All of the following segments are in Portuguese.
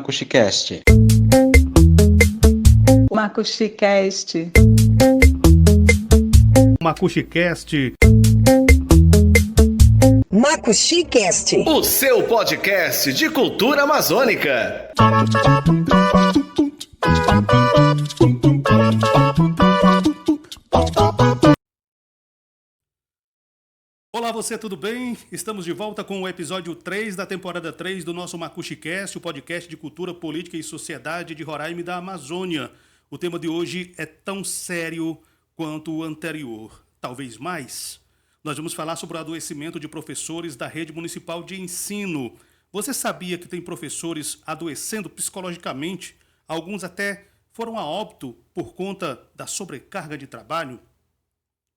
MacuxiCast. MacuxiCast. MacuxiCast. MacuxiCast. O seu podcast de cultura amazônica. Olá, você, tudo bem? Estamos de volta com o episódio 3 da temporada 3 do nosso MacuxiCast, o podcast de cultura, política e sociedade de Roraima e da Amazônia. O tema de hoje é tão sério quanto o anterior, talvez mais. Nós vamos falar sobre o adoecimento de professores da rede municipal de ensino. Você sabia que tem professores adoecendo psicologicamente? Alguns até foram a óbito por conta da sobrecarga de trabalho?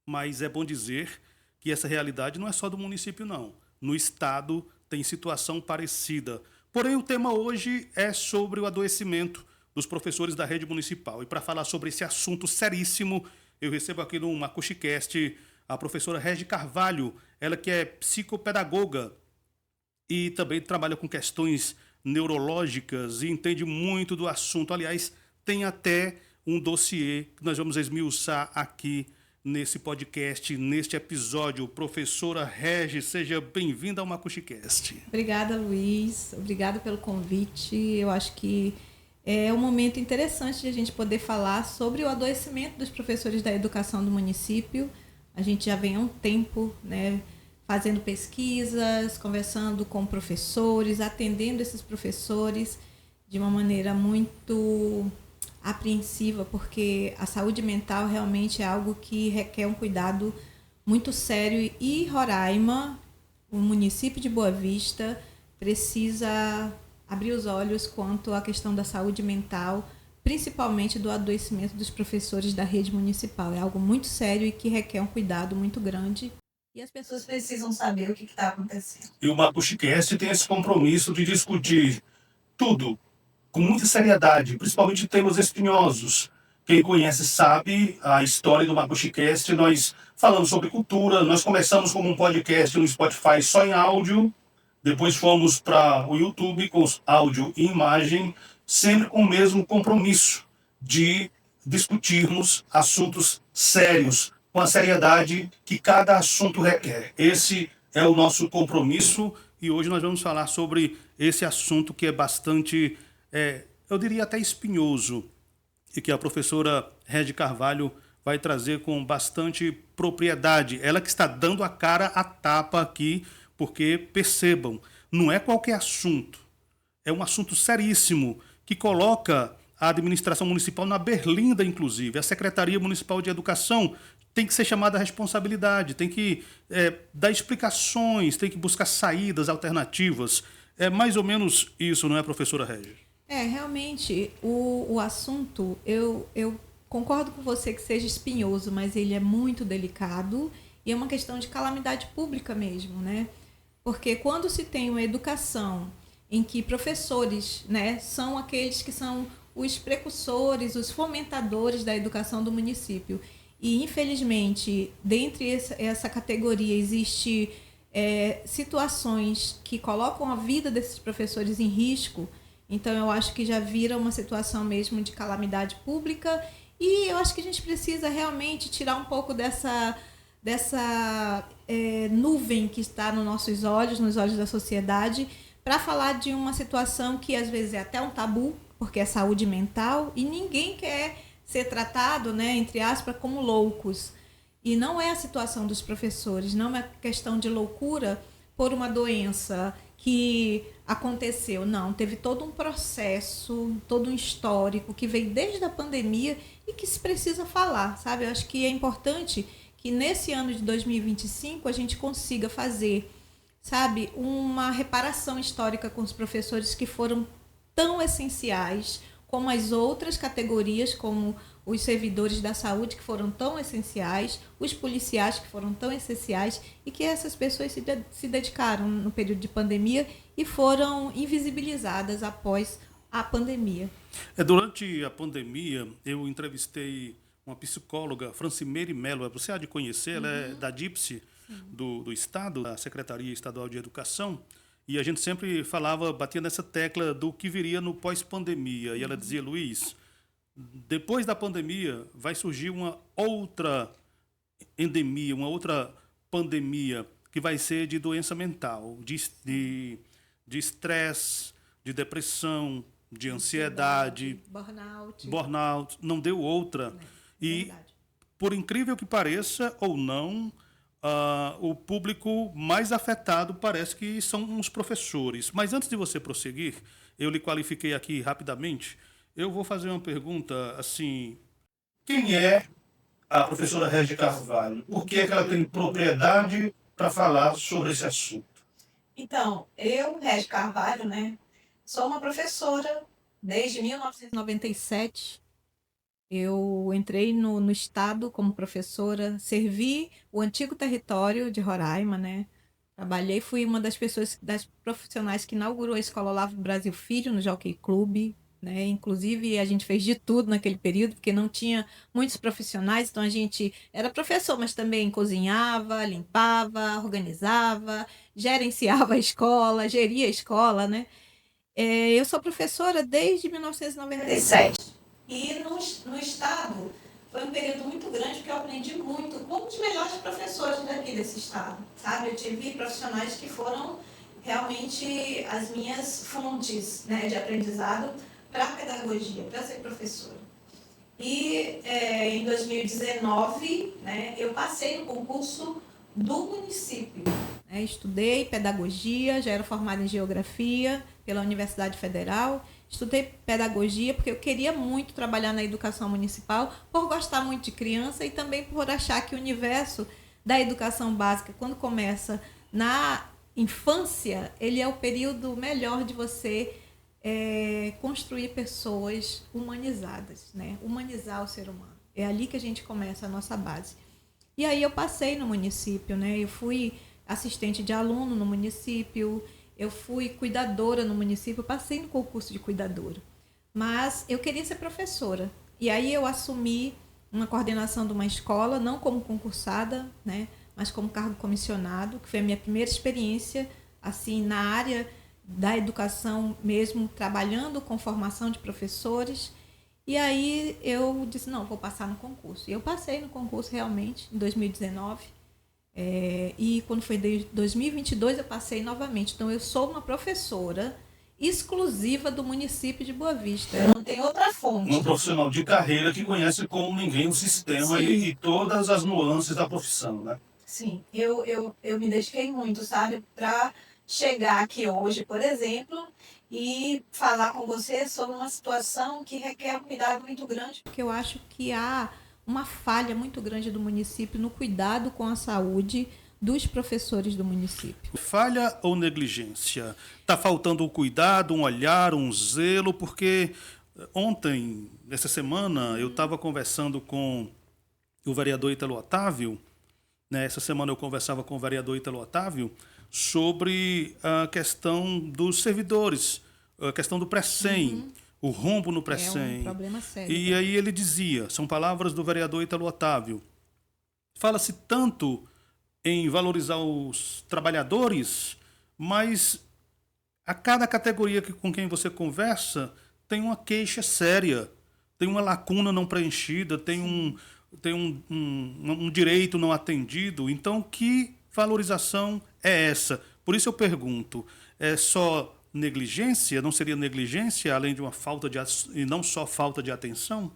Mas é bom dizer que essa realidade não é só do município, não. No estado tem situação parecida. Porém, o tema hoje é sobre o adoecimento dos professores da rede municipal. E para falar sobre esse assunto seríssimo, eu recebo aqui no MacuxiCast a professora Regi Carvalho, ela que é psicopedagoga e também trabalha com questões neurológicas e entende muito do assunto. Aliás, tem até um dossiê que nós vamos esmiuçar aqui nesse podcast, neste episódio. Professora Regi, seja bem-vinda ao MacuxiCast. Obrigada, Luiz. Obrigada pelo convite. Eu acho que é um momento interessante de a gente poder falar sobre o adoecimento dos professores da educação do município. A gente já vem há um tempo, fazendo pesquisas, conversando com professores, atendendo esses professores de uma maneira muito apreensiva, porque a saúde mental realmente é algo que requer um cuidado muito sério e Roraima, o município de Boa Vista, precisa abrir os olhos quanto à questão da saúde mental, principalmente do adoecimento dos professores da rede municipal. É algo muito sério e que requer um cuidado muito grande. E as pessoas precisam saber o que está acontecendo. E o MacuxiCast tem esse compromisso de discutir tudo com muita seriedade, principalmente temas espinhosos. Quem conhece sabe a história do MacuxiCast. Nós falamos sobre cultura, nós começamos como um podcast no Spotify só em áudio, depois fomos para o YouTube com áudio e imagem, sempre com o mesmo compromisso de discutirmos assuntos sérios, com a seriedade que cada assunto requer. Esse é o nosso compromisso e hoje nós vamos falar sobre esse assunto que é bastante, eu diria até espinhoso, e que a professora Regi Carvalho vai trazer com bastante propriedade. Ela que está dando a cara a tapa aqui, porque percebam, não é qualquer assunto, é um assunto seríssimo que coloca a administração municipal na berlinda, inclusive. A Secretaria Municipal de Educação tem que ser chamada à responsabilidade, tem que dar explicações, tem que buscar saídas alternativas. É mais ou menos isso, não é, professora Regi? Realmente, o assunto, eu concordo com você que seja espinhoso, mas ele é muito delicado e é uma questão de calamidade pública mesmo, né? Porque quando se tem uma educação em que professores, são aqueles que são os precursores, os fomentadores da educação do município, e infelizmente, dentre essa categoria, existe situações que colocam a vida desses professores em risco. Então, eu acho que já vira uma situação mesmo de calamidade pública e eu acho que a gente precisa realmente tirar um pouco dessa nuvem que está nos nossos olhos, nos olhos da sociedade, para falar de uma situação que às vezes é até um tabu, porque é saúde mental e ninguém quer ser tratado, entre aspas, como loucos. E não é a situação dos professores, não é questão de loucura por uma doença que aconteceu, não, teve todo um processo, todo um histórico que veio desde a pandemia e que se precisa falar, sabe? Eu acho que é importante que nesse ano de 2025 a gente consiga fazer, sabe, uma reparação histórica com os professores que foram tão essenciais, como as outras categorias, como os servidores da saúde que foram tão essenciais, os policiais que foram tão essenciais e que essas pessoas se dedicaram no período de pandemia e foram invisibilizadas após a pandemia. Durante a pandemia, eu entrevistei uma psicóloga, Francimeire Melo, você há de conhecer, ela é da DIPSE, do Estado, da Secretaria Estadual de Educação, e a gente sempre falava, batia nessa tecla do que viria no pós-pandemia. E ela dizia, Luiz, depois da pandemia vai surgir uma outra endemia, uma outra pandemia, que vai ser de doença mental, de estresse, de depressão, de ansiedade, burnout, não deu outra. E, verdade. por incrível que pareça ou não, o público mais afetado parece que são os professores. Mas antes de você prosseguir, eu lhe qualifiquei aqui rapidamente, eu vou fazer uma pergunta assim: quem é a professora Régia Carvalho? Por que é que ela tem propriedade para falar sobre esse assunto? Então, eu, Régia Carvalho, né, sou uma professora desde 1997. Eu entrei no estado como professora, servi o antigo território de Roraima, né? Trabalhei, fui uma das pessoas, das profissionais que inaugurou a Escola Olavo Brasil Filho no Jockey Club, né? Inclusive, a gente fez de tudo naquele período, porque não tinha muitos profissionais, então a gente era professor, mas também cozinhava, limpava, organizava, gerenciava a escola, geria a escola, né? Eu sou professora desde 1997. E no estado foi um período muito grande, porque eu aprendi muito com os melhores professores daqui desse estado, sabe? Eu tive profissionais que foram realmente as minhas fontes, né, de aprendizado para a pedagogia, para ser professora. E em 2019, né, eu passei no concurso do município. Estudei pedagogia, já era formada em geografia pela Universidade Federal. Estudei pedagogia porque eu queria muito trabalhar na educação municipal, por gostar muito de criança e também por achar que o universo da educação básica, quando começa na infância, ele é o período melhor de você construir pessoas humanizadas, né? Humanizar o ser humano. É ali que a gente começa a nossa base. E aí eu passei no município, né? Eu fui assistente de aluno no município, eu fui cuidadora no município, passei no concurso de cuidadora. Mas eu queria ser professora. E aí eu assumi uma coordenação de uma escola, não como concursada, né? Mas como cargo comissionado, que foi a minha primeira experiência assim na área da educação mesmo, trabalhando com formação de professores. E aí eu disse, não, vou passar no concurso. E eu passei no concurso realmente, em 2019. E quando foi de 2022 eu passei novamente. Então eu sou uma professora exclusiva do município de Boa Vista. Eu não tenho outra fonte. Um profissional de carreira que conhece como ninguém o sistema e todas as nuances da profissão, né? Sim, eu me dediquei muito, sabe, para chegar aqui hoje, por exemplo, e falar com você sobre uma situação que requer um cuidado muito grande. Porque eu acho que há uma falha muito grande do município no cuidado com a saúde dos professores do município. Falha ou negligência? Está faltando um cuidado, um olhar, um zelo, porque ontem, essa semana, eu estava conversando com o vereador Ítalo Otávio, né? Essa semana eu conversava com o vereador Ítalo Otávio sobre a questão dos servidores, a questão do Precem, o rombo no Precem. É um problema sério. E aí ele dizia, são palavras do vereador Ítalo Otávio, fala-se tanto em valorizar os trabalhadores, mas a cada categoria com quem você conversa tem uma queixa séria, tem uma lacuna não preenchida, tem um direito não atendido. Então, que valorização é essa? Por isso eu pergunto, é só negligência? Não seria negligência, além de uma falta de e não só falta de atenção?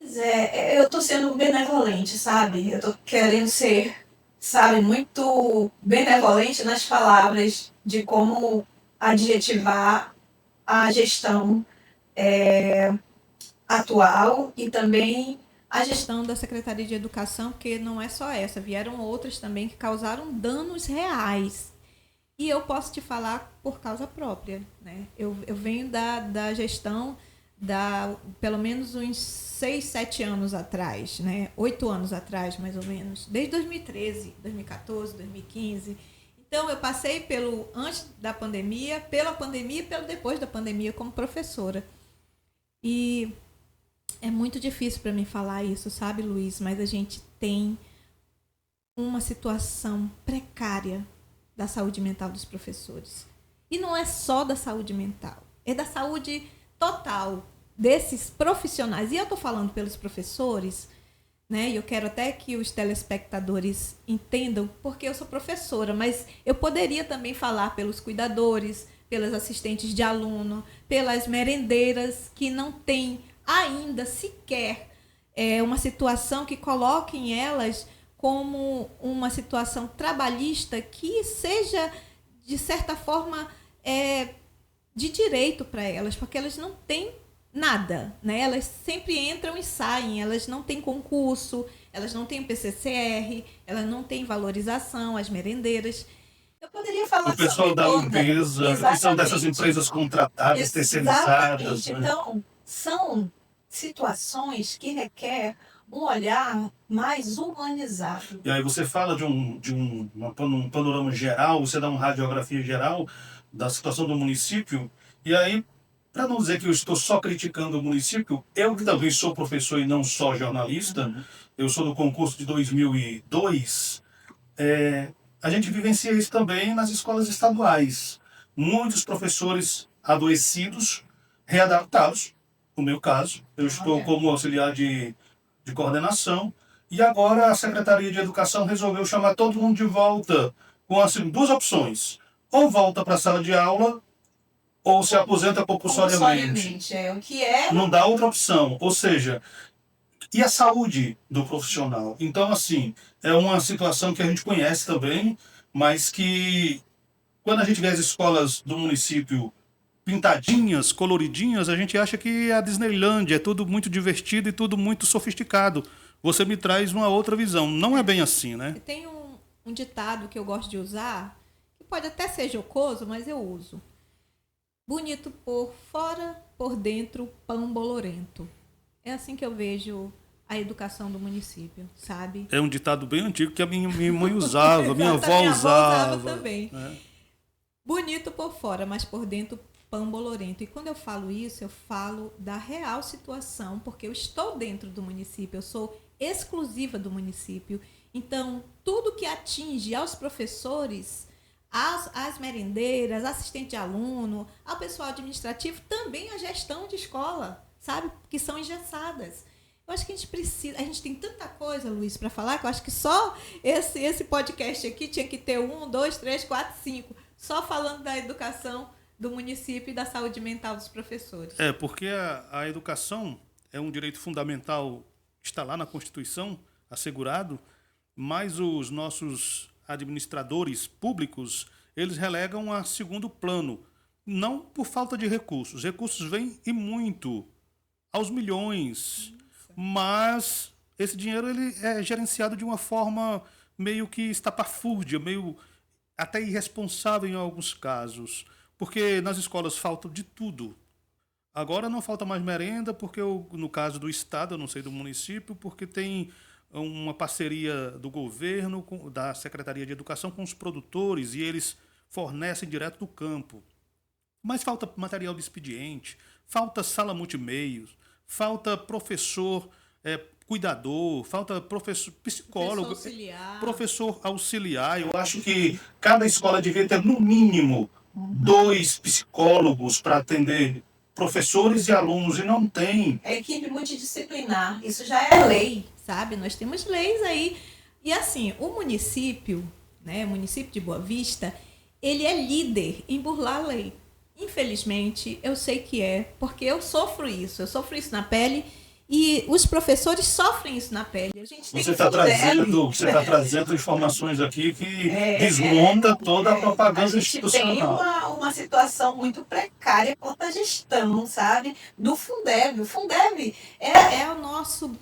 Eu estou sendo benevolente, sabe? Eu estou querendo ser, sabe, muito benevolente nas palavras de como adjetivar a gestão atual e também a gestão da Secretaria de Educação, porque não é só essa, vieram outras também que causaram danos reais. E eu posso te falar por causa própria, né? Eu venho da gestão pelo menos uns 6, 7 anos atrás, né? 8 anos atrás, mais ou menos, desde 2013, 2014, 2015. Então, eu passei pelo antes da pandemia, pela pandemia e pelo depois da pandemia como professora. E é muito difícil para mim falar isso, sabe, Luiz? Mas a gente tem uma situação precária da saúde mental dos professores. E não é só da saúde mental, é da saúde total desses profissionais. E eu estou falando pelos professores, né? E eu quero até que os telespectadores entendam, porque eu sou professora, mas eu poderia também falar pelos cuidadores, pelas assistentes de aluno, pelas merendeiras que não têm ainda sequer uma situação que coloquem elas como uma situação trabalhista que seja, de certa forma, de direito para elas, porque elas não têm nada, né? Elas sempre entram e saem, elas não têm concurso, elas não têm PCCR, elas não têm valorização, as merendeiras. Eu poderia falar o pessoal da limpeza, que são dessas empresas contratadas, terceirizadas. Né? Então, são situações que requer um olhar mais humanizado. E aí você fala de um panorama geral, você dá uma radiografia geral da situação do município, e aí, para não dizer que eu estou só criticando o município, eu que também sou professor e não só jornalista, eu sou do concurso de 2002, a gente vivencia isso também nas escolas estaduais. Muitos professores adoecidos, readaptados, no meu caso, eu estou como auxiliar de coordenação, e agora a Secretaria de Educação resolveu chamar todo mundo de volta, com assim, duas opções: ou volta para a sala de aula, ou se aposenta compulsoriamente. O que é? Não dá outra opção. Ou seja, e a saúde do profissional? Então, assim, é uma situação que a gente conhece também, mas que quando a gente vê as escolas do município pintadinhas, coloridinhas, a gente acha que é a Disneylândia, é tudo muito divertido e tudo muito sofisticado. Você me traz uma outra visão. Não é bem assim, né? Tem um ditado que eu gosto de usar, que pode até ser jocoso, mas eu uso. Bonito por fora, por dentro, pão bolorento. É assim que eu vejo a educação do município, sabe? É um ditado bem antigo que a minha mãe usava, minha avó minha usava também. Bonito por fora, mas por dentro, pão bolorento. E quando eu falo isso, eu falo da real situação, porque eu estou dentro do município, eu sou exclusiva do município. Então, tudo que atinge aos professores, as merendeiras, assistente de aluno, ao pessoal administrativo, também a gestão de escola, sabe? Que são engessadas. Eu acho que a gente tem tanta coisa, Luiz, para falar, que eu acho que só esse podcast aqui tinha que ter 1, 2, 3, 4, 5, só falando da educação do município e da saúde mental dos professores. Porque a educação é um direito fundamental, está lá na Constituição, assegurado, mas os nossos administradores públicos, eles relegam a segundo plano, não por falta de recursos. Recursos vêm e muito, aos milhões, mas esse dinheiro ele é gerenciado de uma forma meio que estapafúrdia, meio até irresponsável em alguns casos, porque nas escolas falta de tudo. Agora não falta mais merenda, porque no caso do estado, eu não sei do município, porque tem uma parceria do governo, da Secretaria de Educação com os produtores, e eles fornecem direto do campo. Mas falta material de expediente, falta sala multimeios, falta professor cuidador, falta professor psicólogo, professor auxiliar. Eu acho que cada escola devia ter, no mínimo, 2 psicólogos para atender professores e alunos, e não tem. É equipe multidisciplinar, isso já é lei. Sabe, nós temos leis aí. E assim, o município, né, o município de Boa Vista, ele é líder em burlar a lei. Infelizmente, eu sei que porque eu sofro isso na pele, e os professores sofrem isso na pele. A gente você está trazendo informações aqui que desmonta toda a propaganda institucional. Tem uma situação muito precária quanto à gestão, sabe? Do Fundeb. O Fundeb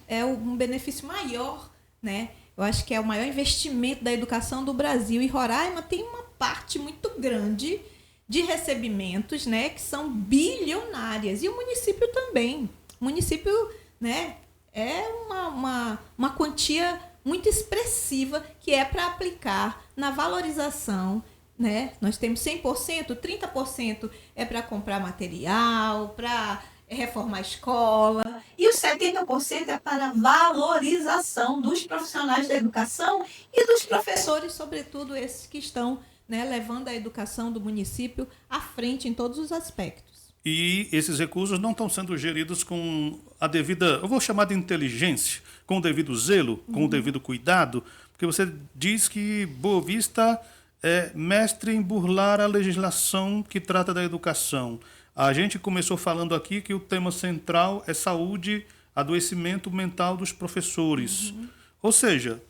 é um benefício maior, né? Eu acho que é o maior investimento da educação do Brasil. E Roraima tem uma parte muito grande de recebimentos, né, que são bilionárias. E o município também. O município, né, é uma quantia muito expressiva que é para aplicar na valorização, né? Nós temos 100%, 30% é para comprar material, para reformar a escola. E os 70% é para valorização dos profissionais da educação e dos professores, sobretudo esses que estão né, levando a educação do município à frente em todos os aspectos. E esses recursos não estão sendo geridos com a devida, eu vou chamar de inteligência, com o devido zelo, com o devido cuidado, porque você diz que Boa Vista é mestre em burlar a legislação que trata da educação. A gente começou falando aqui que o tema central é saúde, adoecimento mental dos professores. Ou seja,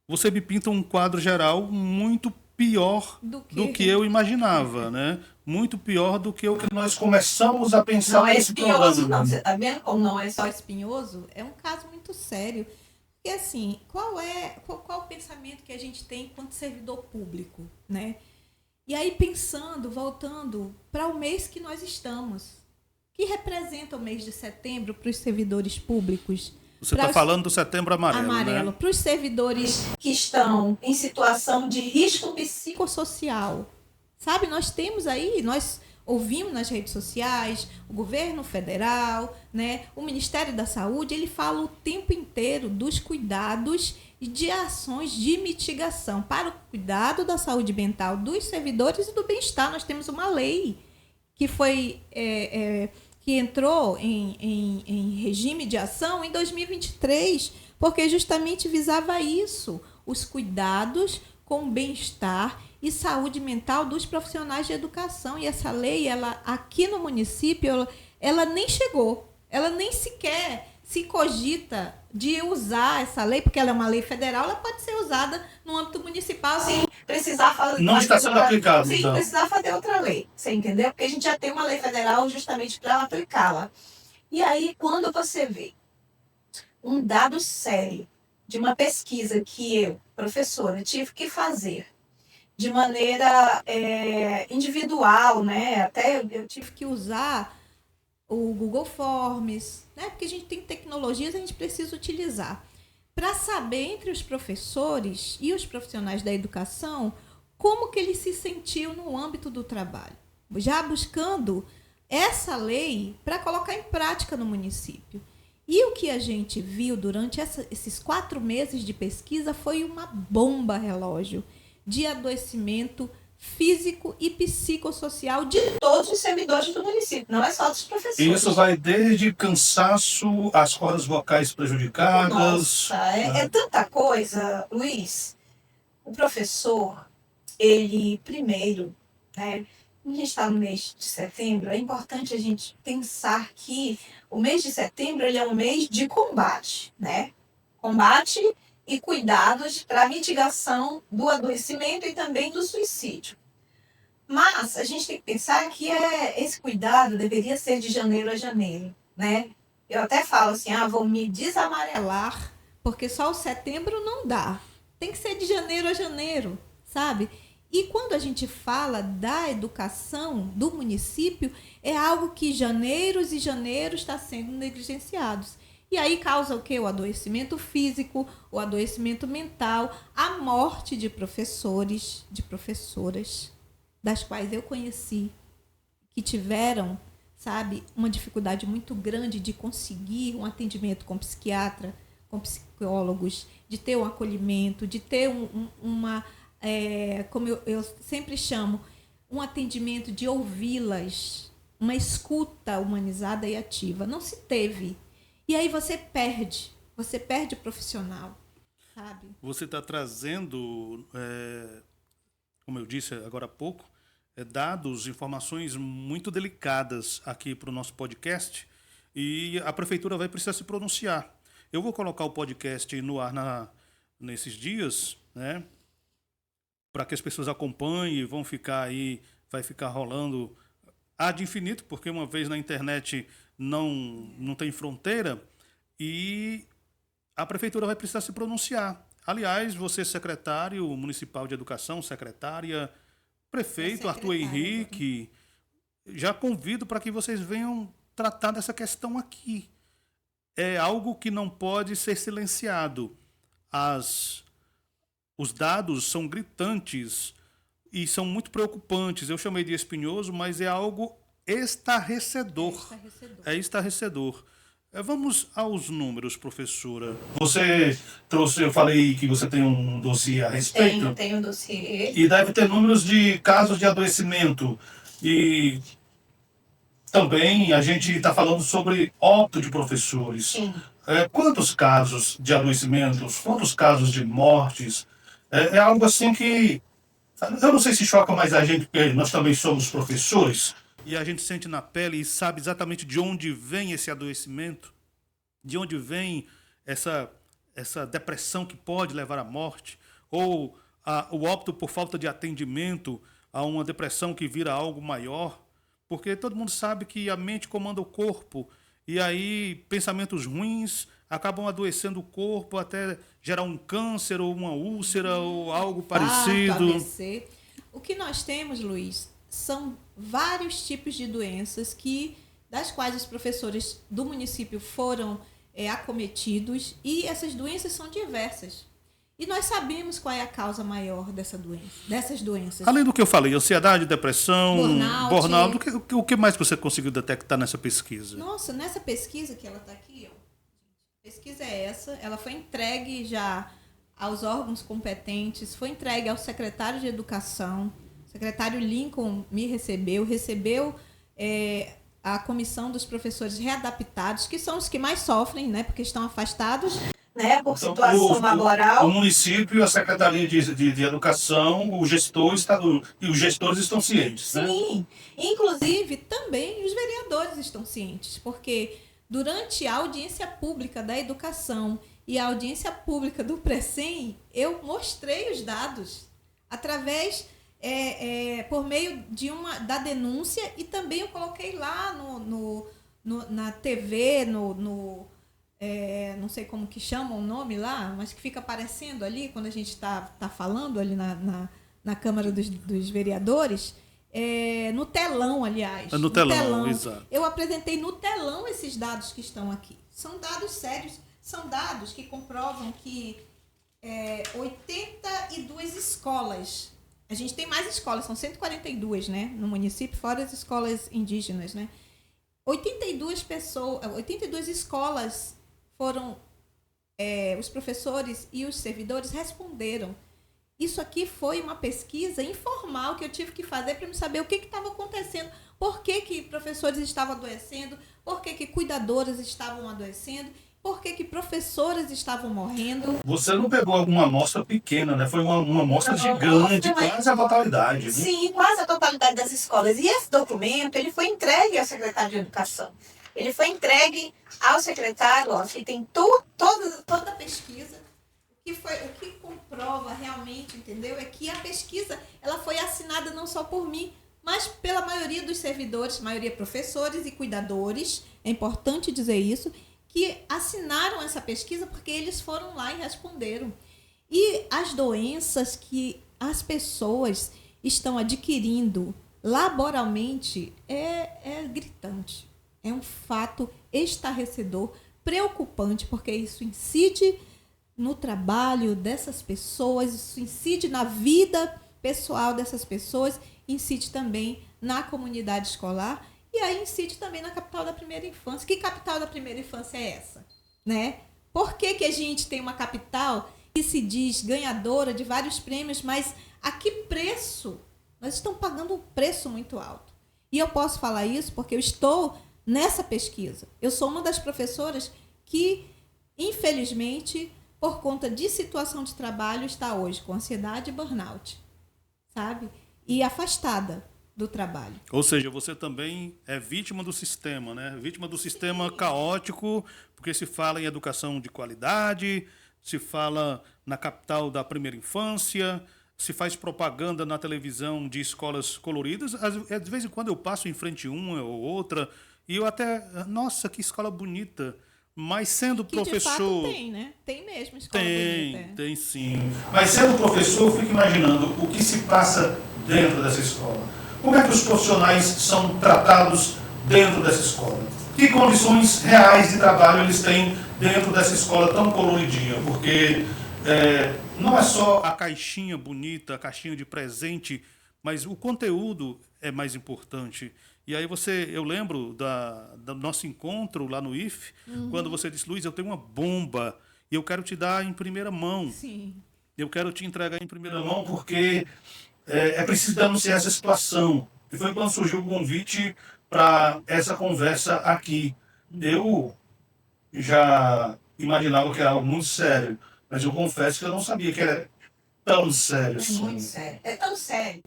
você me pinta um quadro geral muito pior do que eu imaginava, né? Muito pior do que o que nós começamos a pensar Não é nesse espinhoso, programa. não. Você tá vendo como não é Só só espinhoso é um caso muito sério. Porque, assim, qual o pensamento que a gente tem enquanto servidor público, né? E aí, pensando, voltando para o mês que nós estamos, que representa o mês de setembro para os servidores públicos. Você está falando do Setembro Amarelo, né? Para os servidores que estão em situação de risco psicossocial. Sabe, nós temos aí, nós ouvimos nas redes sociais, o governo federal, né, o Ministério da Saúde, ele fala o tempo inteiro dos cuidados e de ações de mitigação para o cuidado da saúde mental dos servidores e do bem-estar. Nós temos uma lei que foi que entrou em regime de ação em 2023, porque justamente visava isso, os cuidados com o bem-estar e saúde mental dos profissionais de educação. E essa lei, ela aqui no município, ela nem chegou, ela nem sequer se cogita de usar essa lei, porque ela é uma lei federal, ela pode ser usada no âmbito municipal. Sim, precisar fazer. Não está sendo aplicado, Sim, então. precisar fazer outra lei. Você entendeu? Porque a gente já tem uma lei federal justamente para aplicá-la. E aí, quando você vê um dado sério de uma pesquisa que eu, professora, tive que fazer de maneira individual, né? Até eu tive que usar o Google Forms, né? Porque a gente tem tecnologias, a gente precisa utilizar para saber entre os professores e os profissionais da educação como que ele se sentiu no âmbito do trabalho, já buscando essa lei para colocar em prática no município. E o que a gente viu durante esses 4 meses de pesquisa foi uma bomba relógio de adoecimento físico e psicossocial de todos os servidores do município, não é só dos professores. Isso vai desde cansaço, as cordas vocais prejudicadas. Nossa, é tanta coisa, Luiz. O professor, ele primeiro, né? A gente está no mês de setembro, é importante a gente pensar que o mês de setembro ele é um mês de combate, né? Combate e cuidados para a mitigação do adoecimento e também do suicídio. Mas a gente tem que pensar que esse cuidado deveria ser de janeiro a janeiro, né? Eu até falo assim, vou me desamarelar, porque só o setembro não dá. Tem que ser de janeiro a janeiro, sabe? E quando a gente fala da educação do município, é algo que janeiros e janeiros está sendo negligenciados. E aí causa o quê? O adoecimento físico, o adoecimento mental, a morte de professores, de professoras, das quais eu conheci, que tiveram, sabe, uma dificuldade muito grande de conseguir um atendimento com psiquiatra, com psicólogos, de ter um acolhimento, de ter como eu sempre chamo, um atendimento de ouvi-las, uma escuta humanizada e ativa. Não se teve. E aí você perde o profissional, sabe? Você está trazendo, como eu disse agora há pouco, dados, informações muito delicadas aqui para o nosso podcast e a prefeitura vai precisar se pronunciar. Eu vou colocar o podcast no ar nesses dias, né, para que as pessoas acompanhem, vai ficar rolando ad infinito, porque uma vez na internet não tem fronteira, e a prefeitura vai precisar se pronunciar. Aliás, você, secretário municipal de educação, secretária, prefeito Arthur Henrique, já convido para que vocês venham tratar dessa questão aqui. É algo que não pode ser silenciado. Os dados são gritantes e são muito preocupantes. Eu chamei de espinhoso, mas é algo estarrecedor. É estarrecedor. Vamos aos números, professora. Você trouxe, eu falei que você tem um dossiê a respeito. Tenho um dossiê. E deve ter números de casos de adoecimento. E também a gente está falando sobre óbito de professores. Sim. Quantos casos de adoecimentos, quantos casos de mortes? É algo assim que eu não sei se choca mais a gente, porque nós também somos professores. E a gente sente na pele e sabe exatamente de onde vem esse adoecimento, de onde vem essa depressão que pode levar à morte, ou o óbito por falta de atendimento a uma depressão que vira algo maior, porque todo mundo sabe que a mente comanda o corpo, e aí pensamentos ruins acabam adoecendo o corpo até gerar um câncer ou uma úlcera ou algo parecido. AVC. O que nós temos, Luiz, são vários tipos de doenças das quais os professores do município foram acometidos, e essas doenças são diversas. E nós sabemos qual é a causa maior dessas doenças. Além do que eu falei, ansiedade, depressão, burnout, o que mais você conseguiu detectar nessa pesquisa? Nossa, nessa pesquisa que ela está aqui, ó, a pesquisa é essa, ela foi entregue já aos órgãos competentes, foi entregue ao secretário de Educação, o secretário Lincoln me recebeu a comissão dos professores readaptados, que são os que mais sofrem, né, porque estão afastados, Né, por situação laboral. O município, a Secretaria de Educação, o gestor e os gestores estão cientes, né? Sim, inclusive também os vereadores estão cientes, porque durante a audiência pública da educação e a audiência pública do Precem, eu mostrei os dados através, por meio da denúncia, e também eu coloquei lá na TV, não sei como que chamam o nome lá, mas que fica aparecendo ali quando a gente está falando ali na Câmara dos Vereadores, no telão, aliás. No telão, exato. Eu apresentei no telão esses dados que estão aqui. São dados sérios, são dados que comprovam que 82 escolas, a gente tem mais escolas, são 142, né, no município, fora as escolas indígenas, né? 82 escolas foram, os professores e os servidores responderam. Isso aqui foi uma pesquisa informal que eu tive que fazer para saber o que estava acontecendo, por que professores estavam adoecendo, por que cuidadoras estavam adoecendo, por que professoras estavam morrendo. Você não pegou alguma amostra pequena, né? Foi uma amostra gigante, quase a totalidade. Né? Sim, quase a totalidade das escolas. E esse documento ele foi entregue ao secretário de Educação. Ele foi entregue ao secretário, ó, que tem toda a pesquisa. O que comprova realmente, entendeu? É que a pesquisa ela foi assinada não só por mim, mas pela maioria dos servidores, maioria professores e cuidadores, é importante dizer isso, que assinaram essa pesquisa porque eles foram lá e responderam. E as doenças que as pessoas estão adquirindo laboralmente é gritante. É um fato estarrecedor, preocupante, porque isso incide no trabalho dessas pessoas, isso incide na vida pessoal dessas pessoas, incide também na comunidade escolar e aí incide também na capital da primeira infância. Que capital da primeira infância é essa? Né? Por que a gente tem uma capital que se diz ganhadora de vários prêmios, mas a que preço? Nós estamos pagando um preço muito alto. E eu posso falar isso porque eu estou nessa pesquisa. Eu sou uma das professoras que, infelizmente, por conta de situação de trabalho, está hoje com ansiedade e burnout, sabe? E afastada do trabalho. Ou seja, você também é vítima do sistema, né? Vítima do sistema caótico, porque se fala em educação de qualidade, se fala na capital da primeira infância, se faz propaganda na televisão de escolas coloridas. De vez em quando eu passo em frente a uma ou outra e eu até... Nossa, que escola bonita! Mas sendo que professor... de fato tem, né? Tem mesmo escola bonita. Tem sim. Mas sendo professor, eu fico imaginando o que se passa dentro dessa escola. Como é que os profissionais são tratados dentro dessa escola? Que condições reais de trabalho eles têm dentro dessa escola tão coloridinha? Porque não é só a caixinha bonita, a caixinha de presente, mas o conteúdo é mais importante. E aí eu lembro do nosso encontro lá no IF, quando você disse, Luiz, eu tenho uma bomba e eu quero te dar em primeira mão. Sim. Eu quero te entregar em primeira mão porque é preciso denunciar essa situação. E foi quando surgiu o convite para essa conversa aqui. Eu já imaginava que era algo muito sério, mas eu confesso que eu não sabia que era tão sério É assim. muito sério. É tão sério.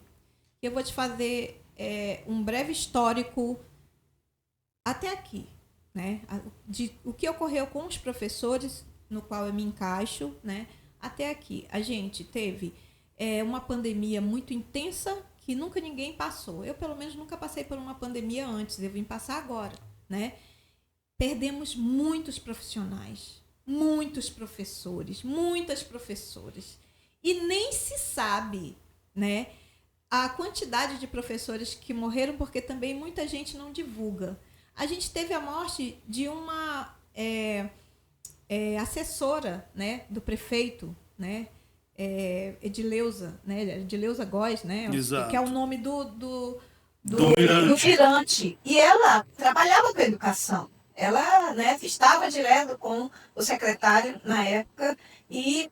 Eu vou te fazer um breve histórico até aqui, né? De o que ocorreu com os professores, no qual eu me encaixo, né? Até aqui. A gente teve uma pandemia muito intensa que nunca ninguém passou. Eu, pelo menos, nunca passei por uma pandemia antes. Eu vim passar agora, né? Perdemos muitos profissionais, muitos professores, muitas professoras. E nem se sabe, né, a quantidade de professores que morreram, porque também muita gente não divulga. A gente teve a morte de uma assessora, né, do prefeito, né, Edileuza, né, Edileuza Góes, né, Exato. que é o nome do Mirante. E ela trabalhava com educação. Ela, né, estava direto com o secretário na época e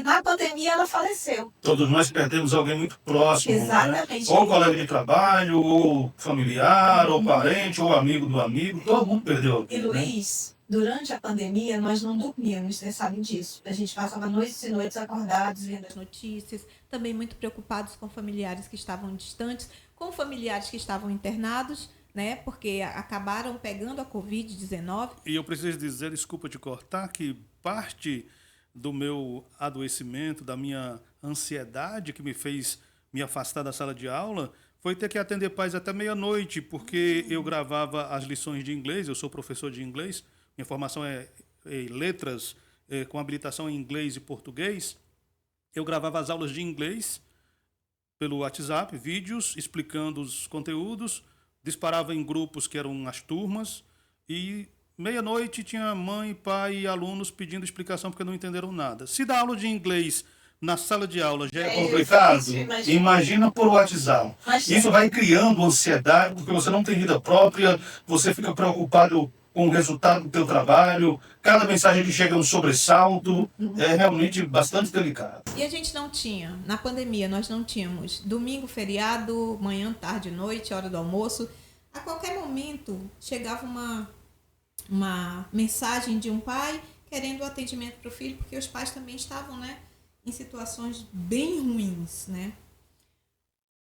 na pandemia ela faleceu. Todos nós perdemos alguém muito próximo, Exatamente. né? Ou colega de trabalho, ou familiar, ou parente, ou amigo do amigo. Todo mundo perdeu alguém. E Luiz, durante a pandemia nós não dormíamos, vocês sabem disso. A gente passava noites e noites acordados vendo as notícias, também muito preocupados com familiares que estavam distantes, com familiares que estavam internados, né? Porque acabaram pegando a Covid-19. E eu preciso dizer, desculpa te cortar, que parte do meu adoecimento, da minha ansiedade que me fez me afastar da sala de aula, foi ter que atender pais até meia-noite, porque eu gravava as lições de inglês, eu sou professor de inglês, minha formação é em letras, com habilitação em inglês e português. Eu gravava as aulas de inglês pelo WhatsApp, vídeos explicando os conteúdos, disparava em grupos que eram as turmas, e meia-noite tinha mãe, pai e alunos pedindo explicação porque não entenderam nada. Se dar aula de inglês na sala de aula já é complicado, imagina por WhatsApp. Isso vai criando ansiedade, porque você não tem vida própria, você fica preocupado com o resultado do teu trabalho, cada mensagem que chega é um sobressalto, é realmente bastante delicado. E a gente não tinha, na pandemia, nós não tínhamos domingo, feriado, manhã, tarde, noite, hora do almoço. A qualquer momento chegava uma mensagem de um pai querendo o atendimento para o filho, porque os pais também estavam, né, em situações bem ruins, né?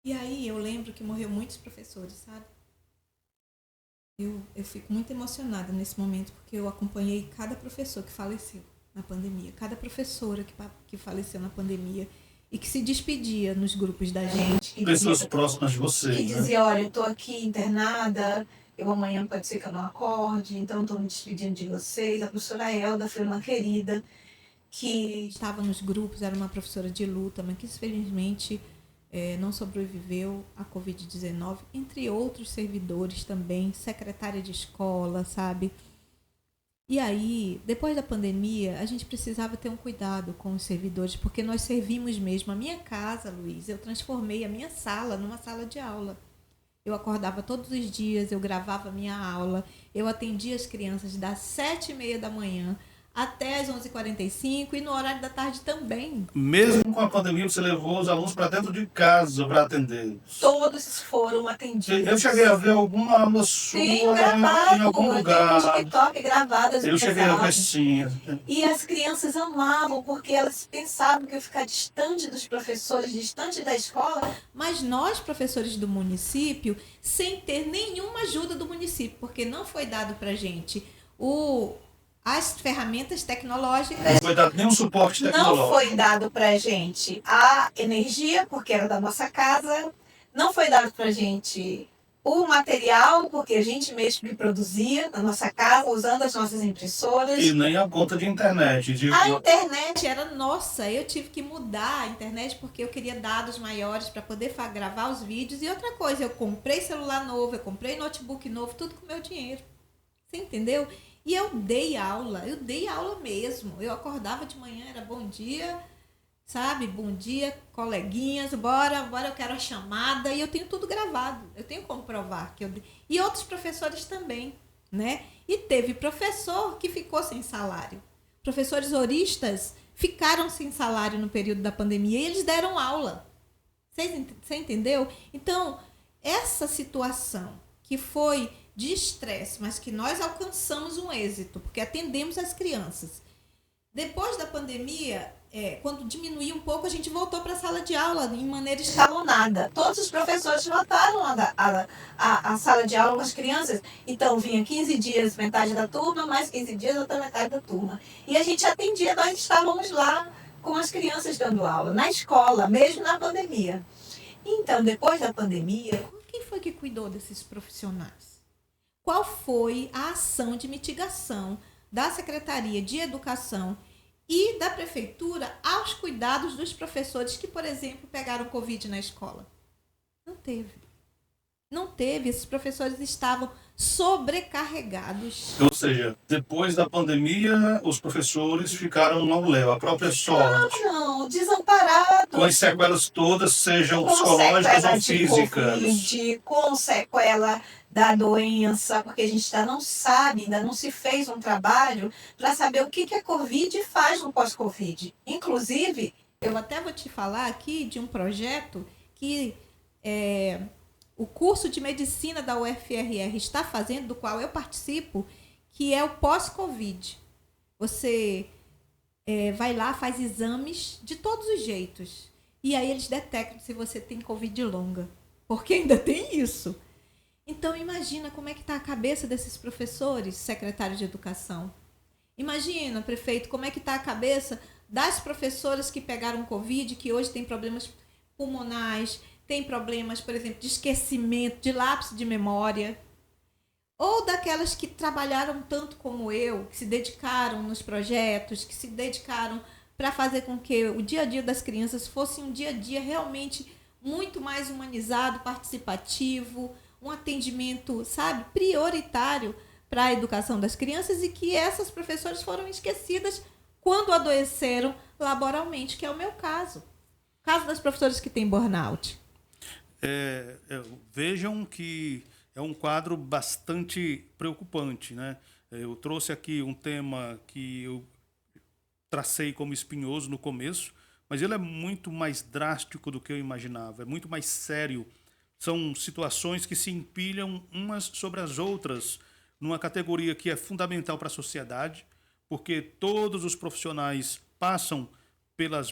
E aí eu lembro que morreu muitos professores, sabe? Eu fico muito emocionada nesse momento, porque eu acompanhei cada professor que faleceu na pandemia, cada professora que faleceu na pandemia e que se despedia nos grupos da gente. Pessoas próximas de você. Que dizia, olha, eu estou aqui internada, eu amanhã pode ser que eu não acorde, então estou me despedindo de vocês. A professora Elda foi uma querida que estava nos grupos, era uma professora de luta, mas que infelizmente não sobreviveu à Covid-19, entre outros servidores também, secretária de escola, sabe? E aí, depois da pandemia, a gente precisava ter um cuidado com os servidores, porque nós servimos mesmo. A minha casa, Luiz, eu transformei a minha sala numa sala de aula. Eu acordava todos os dias, eu gravava minha aula, eu atendia as crianças das 7h30 da manhã até as 11h45 e no horário da tarde também. Mesmo com a pandemia, você levou os alunos para dentro de casa para atender. Todos foram atendidos. Eu cheguei a ver alguma aula sua em algum lugar. Tem TikTok gravadas. Eu cheguei a ver sim. E as crianças amavam, porque elas pensavam que eu ia ficar distante dos professores, distante da escola. Mas nós, professores do município, sem ter nenhuma ajuda do município, porque não foi dado para a gente as ferramentas tecnológicas. Não foi dado nenhum suporte tecnológico. Não foi dado para a gente a energia, porque era da nossa casa. Não foi dado para a gente o material, porque a gente mesmo que produzia na nossa casa, usando as nossas impressoras. E nem a conta de internet. A internet era nossa. Eu tive que mudar a internet porque eu queria dados maiores para poder gravar os vídeos. E outra coisa, eu comprei celular novo, eu comprei notebook novo, tudo com meu dinheiro. Você entendeu? E eu dei aula mesmo. Eu acordava de manhã, era bom dia, sabe? Bom dia, coleguinhas, bora, eu quero a chamada, e eu tenho tudo gravado, eu tenho como provar que eu... E outros professores também, né? E teve professor que ficou sem salário. Professores horistas ficaram sem salário no período da pandemia e eles deram aula. Você entendeu? Então, essa situação que foi de estresse, mas que nós alcançamos um êxito, porque atendemos as crianças. Depois da pandemia, quando diminuiu um pouco, a gente voltou para a sala de aula em maneira escalonada. Todos os professores voltaram à sala de aula com as crianças. Então, vinha 15 dias metade da turma, mais 15 dias outra metade da turma. E a gente atendia, nós estávamos lá com as crianças dando aula, na escola, mesmo na pandemia. Então, depois da pandemia... Quem foi que cuidou desses profissionais? Qual foi a ação de mitigação da Secretaria de Educação e da Prefeitura aos cuidados dos professores que, por exemplo, pegaram Covid na escola? Não teve. Não teve. Esses professores estavam sobrecarregados. Ou seja, depois da pandemia, os professores ficaram no léu, a própria sorte. Não, desamparados. Com as sequelas todas, sejam psicológicas ou físicas. COVID, com sequela da doença, porque a gente ainda não sabe, ainda não se fez um trabalho para saber o que a Covid faz no pós-Covid. Inclusive, eu até vou te falar aqui de um projeto que o curso de medicina da UFRR está fazendo, do qual eu participo, que é o pós-Covid. Você vai lá, faz exames de todos os jeitos. E aí eles detectam se você tem Covid longa. Porque ainda tem isso. Então, imagina como é que está a cabeça desses professores, secretários de educação. Imagina, prefeito, como é que está a cabeça das professoras que pegaram Covid, que hoje têm problemas pulmonares, tem problemas, por exemplo, de esquecimento, de lapso de memória. Ou daquelas que trabalharam tanto como eu, que se dedicaram nos projetos, que se dedicaram para fazer com que o dia a dia das crianças fosse um dia a dia realmente muito mais humanizado, participativo, um atendimento, sabe, prioritário para a educação das crianças, e que essas professoras foram esquecidas quando adoeceram laboralmente, que é o meu caso. O caso das professoras que têm burnout. Vejam que é um quadro bastante preocupante, né? Eu trouxe aqui um tema que eu tracei como espinhoso no começo, mas ele é muito mais drástico do que eu imaginava, é muito mais sério. São situações que se empilham umas sobre as outras, numa categoria que é fundamental para a sociedade, porque todos os profissionais passam pelas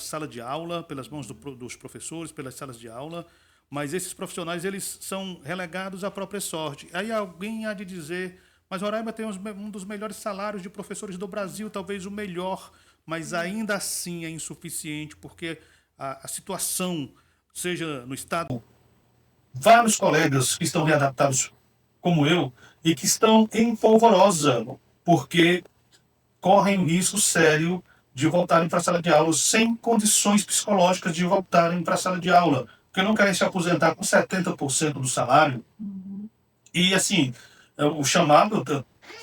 sala de aula, pelas mãos dos professores, pelas salas de aula, mas esses profissionais eles são relegados à própria sorte. Aí alguém há de dizer, mas Roraima tem um dos melhores salários de professores do Brasil, talvez o melhor, mas ainda assim é insuficiente, porque a situação, seja no Estado... Vários colegas que estão readaptados como eu e que estão em polvorosa, porque correm risco sério de voltarem para a sala de aula sem condições psicológicas de voltarem para a sala de aula, porque não querem se aposentar com 70% do salário. E assim, o chamado,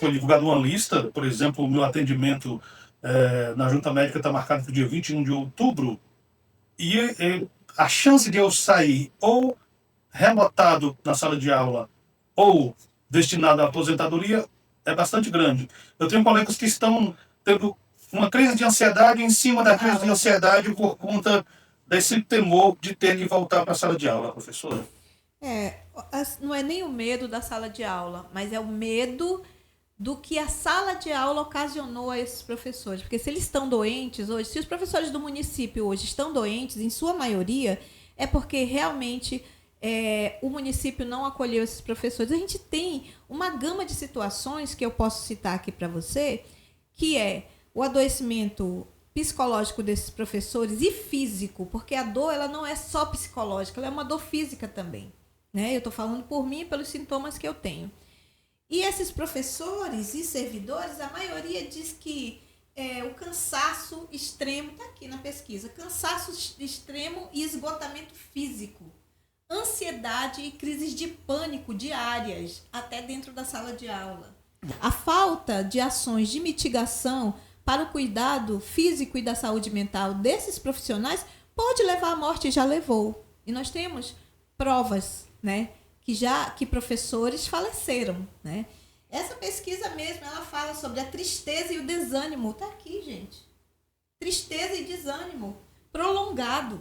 foi divulgado uma lista, por exemplo, o meu atendimento na Junta Médica está marcado para o dia 21 de outubro, e a chance de eu sair ou remotado na sala de aula ou destinado à aposentadoria é bastante grande. Eu tenho colegas que estão tendo uma crise de ansiedade em cima da crise de ansiedade por conta desse temor de ter que voltar para a sala de aula, professora. Não é nem o medo da sala de aula, mas é o medo do que a sala de aula ocasionou a esses professores. Porque se eles estão doentes hoje, se os professores do município hoje estão doentes, em sua maioria, é porque realmente o município não acolheu esses professores. A gente tem uma gama de situações que eu posso citar aqui para você, que é o adoecimento psicológico desses professores e físico, porque a dor ela não é só psicológica, ela é uma dor física também, né? Eu estou falando por mim e pelos sintomas que eu tenho. E esses professores e servidores, a maioria diz que o cansaço extremo, está aqui na pesquisa, cansaço extremo e esgotamento físico, ansiedade e crises de pânico diárias, até dentro da sala de aula. A falta de ações de mitigação para o cuidado físico e da saúde mental desses profissionais pode levar à morte, e já levou. E nós temos provas, né, que professores faleceram, né? Essa pesquisa mesmo, ela fala sobre a tristeza e o desânimo. Tá aqui, gente. Tristeza e desânimo prolongado,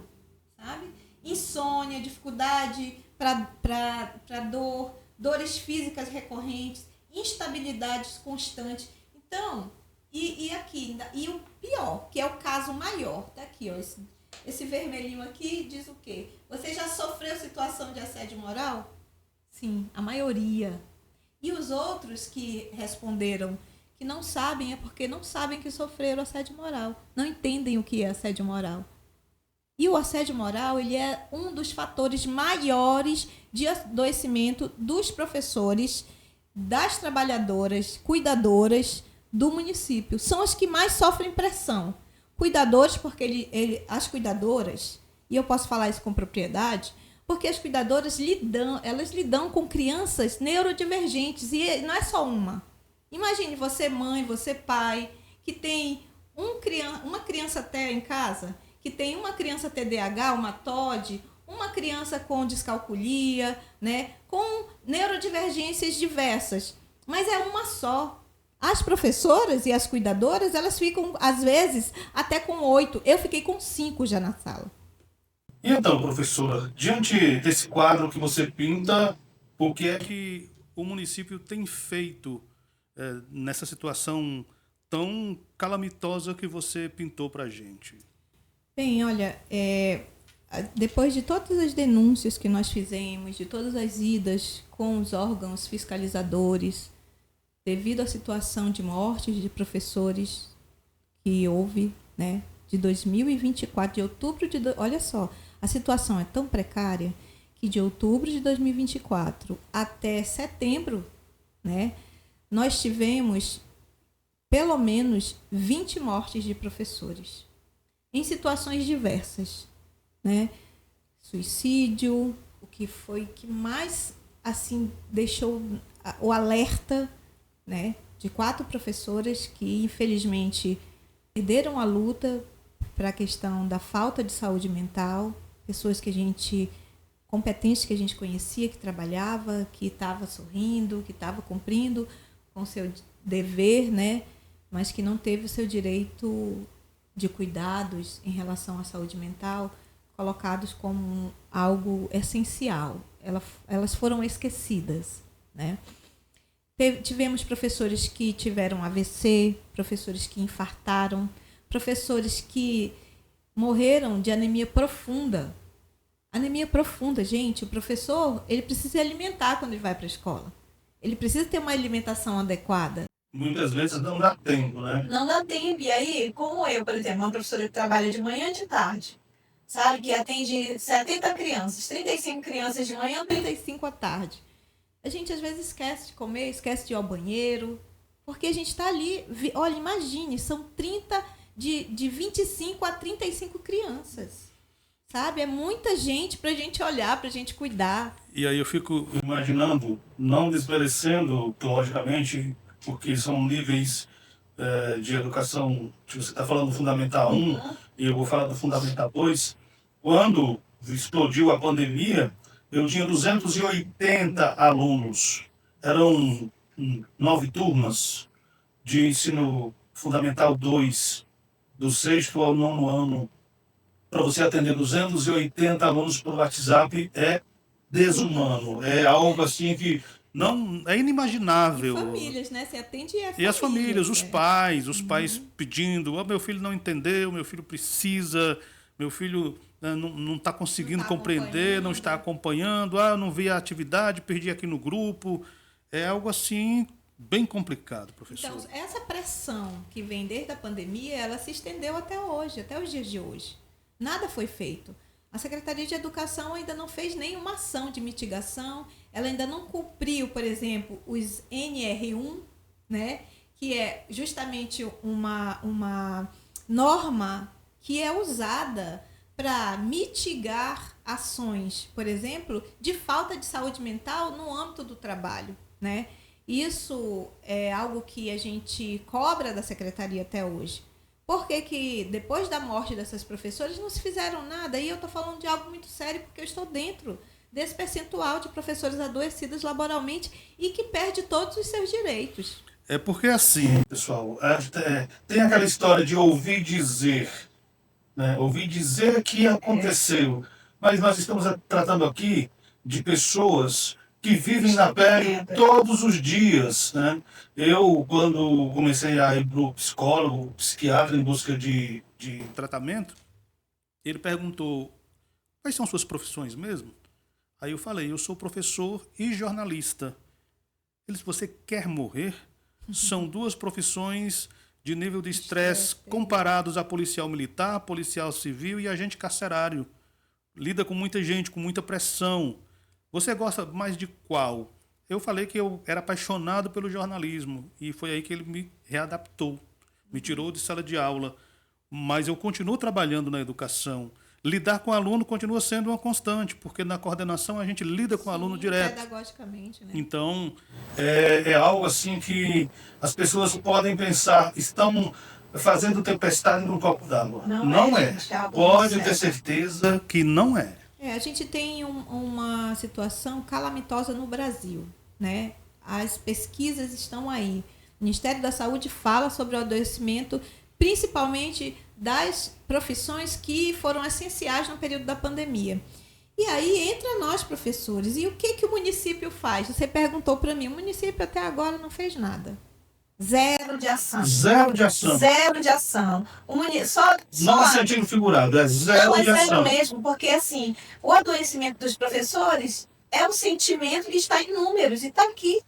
sabe? Insônia, dificuldade para dores físicas recorrentes, instabilidades constantes. Então, e o pior, que é o caso maior, tá aqui, ó, esse vermelhinho aqui diz o quê? Você já sofreu situação de assédio moral? Sim, a maioria. E os outros que responderam que não sabem é porque não sabem que sofreram assédio moral. Não entendem o que é assédio moral. E o assédio moral, ele é um dos fatores maiores de adoecimento dos professores, das trabalhadoras, cuidadoras do município. São as que mais sofrem pressão. Cuidadores, porque as cuidadoras, e eu posso falar isso com propriedade, porque as cuidadoras lidam com crianças neurodivergentes, e não é só uma. Imagine você mãe, você pai, que tem uma criança até em casa, que tem uma criança TDAH, uma TOD, uma criança com descalculia, né, com neurodivergências diversas, mas é uma só. As professoras e as cuidadoras, elas ficam, às vezes, até com 8. Eu fiquei com 5 já na sala. E então, professora, diante desse quadro que você pinta, o que é que o município tem feito nessa situação tão calamitosa que você pintou para a gente? Bem, olha, depois de todas as denúncias que nós fizemos, de todas as idas com os órgãos fiscalizadores, devido à situação de morte de professores que houve, né, de 2024, de outubro de... Olha só, a situação é tão precária que de outubro de 2024 até setembro, né, nós tivemos pelo menos 20 mortes de professores em situações diversas, né? Suicídio, o que foi que mais assim deixou o alerta, né, de 4 professoras que infelizmente perderam a luta para a questão da falta de saúde mental, pessoas competentes que a gente conhecia, que trabalhava, que estava sorrindo, que estava cumprindo com o seu dever, né, mas que não teve o seu direito de cuidados em relação à saúde mental colocados como algo essencial. Elas foram esquecidas, né? Tivemos professores que tiveram AVC, professores que infartaram, professores que morreram de anemia profunda. Anemia profunda, gente, o professor, ele precisa se alimentar quando ele vai para a escola. Ele precisa ter uma alimentação adequada. Muitas vezes não dá tempo, né? Não dá tempo. E aí, como eu, por exemplo, uma professora que trabalha de manhã e de tarde, sabe, que atende 70 crianças, 35 crianças de manhã, 35 à tarde. A gente às vezes esquece de comer, esquece de ir ao banheiro, porque a gente está ali, olha, imagine, são 30, de 25 a 35 crianças, sabe? É muita gente para a gente olhar, para a gente cuidar. E aí eu fico imaginando, não desmerecendo, logicamente, porque são níveis de educação, você está falando do Fundamental 1, e eu vou falar do Fundamental 2. Quando explodiu a pandemia, eu tinha 280 alunos. Eram 9 turmas de ensino Fundamental 2, do 6º ao 9º ano. Para você atender 280 alunos por WhatsApp é desumano. É algo assim que não é inimaginável. E famílias, né? Você atende e as famílias, os pais pedindo, meu filho não entendeu, meu filho precisa, meu filho não está conseguindo compreender, não está acompanhando, eu não vi a atividade, perdi aqui no grupo. É algo assim bem complicado, professor. Então, essa pressão que vem desde a pandemia, ela se estendeu até hoje, até os dias de hoje. Nada foi feito. A Secretaria de Educação ainda não fez nenhuma ação de mitigação, ela ainda não cumpriu, por exemplo, os NR1, né, que é justamente uma norma que é usada para mitigar ações, por exemplo, de falta de saúde mental no âmbito do trabalho, né? Isso é algo que a gente cobra da secretaria até hoje. Por que depois da morte dessas professoras não se fizeram nada? E eu estou falando de algo muito sério, porque eu estou dentro desse percentual de professores adoecidos laboralmente e que perde todos os seus direitos. É porque assim, pessoal, tem aquela história de ouvir dizer, né? Ouvir dizer que aconteceu, mas nós estamos tratando aqui de pessoas que vivem na pele todos os dias, né? Eu, quando comecei a ir para o psicólogo, psiquiatra, em busca de tratamento, ele perguntou, quais são suas profissões mesmo? Aí eu falei, eu sou professor e jornalista. Ele disse, você quer morrer? São duas profissões de nível de estresse comparados a policial militar, policial civil e agente carcerário. Lida com muita gente, com muita pressão. Você gosta mais de qual? Eu falei que eu era apaixonado pelo jornalismo e foi aí que ele me readaptou, me tirou de sala de aula. Mas eu continuo trabalhando na educação. Lidar com o aluno continua sendo uma constante, porque na coordenação a gente lida com o aluno direto. Pedagogicamente, né? Então, é algo assim que as pessoas podem pensar, estão fazendo tempestade num copo d'água. Não é. Gente, algo Pode muito ter sério. certeza que não é. A gente tem uma situação calamitosa no Brasil, né? As pesquisas estão aí. O Ministério da Saúde fala sobre o adoecimento, principalmente das profissões que foram essenciais no período da pandemia. E aí entra nós, professores. E o que o município faz? Você perguntou para mim. O município até agora não fez nada. Zero de ação. Zero de ação. Zero de ação. Só Não sentindo figurado, é zero não, é de ação. zero mesmo, porque assim, o adoecimento dos professores é um sentimento que está em números e está aqui.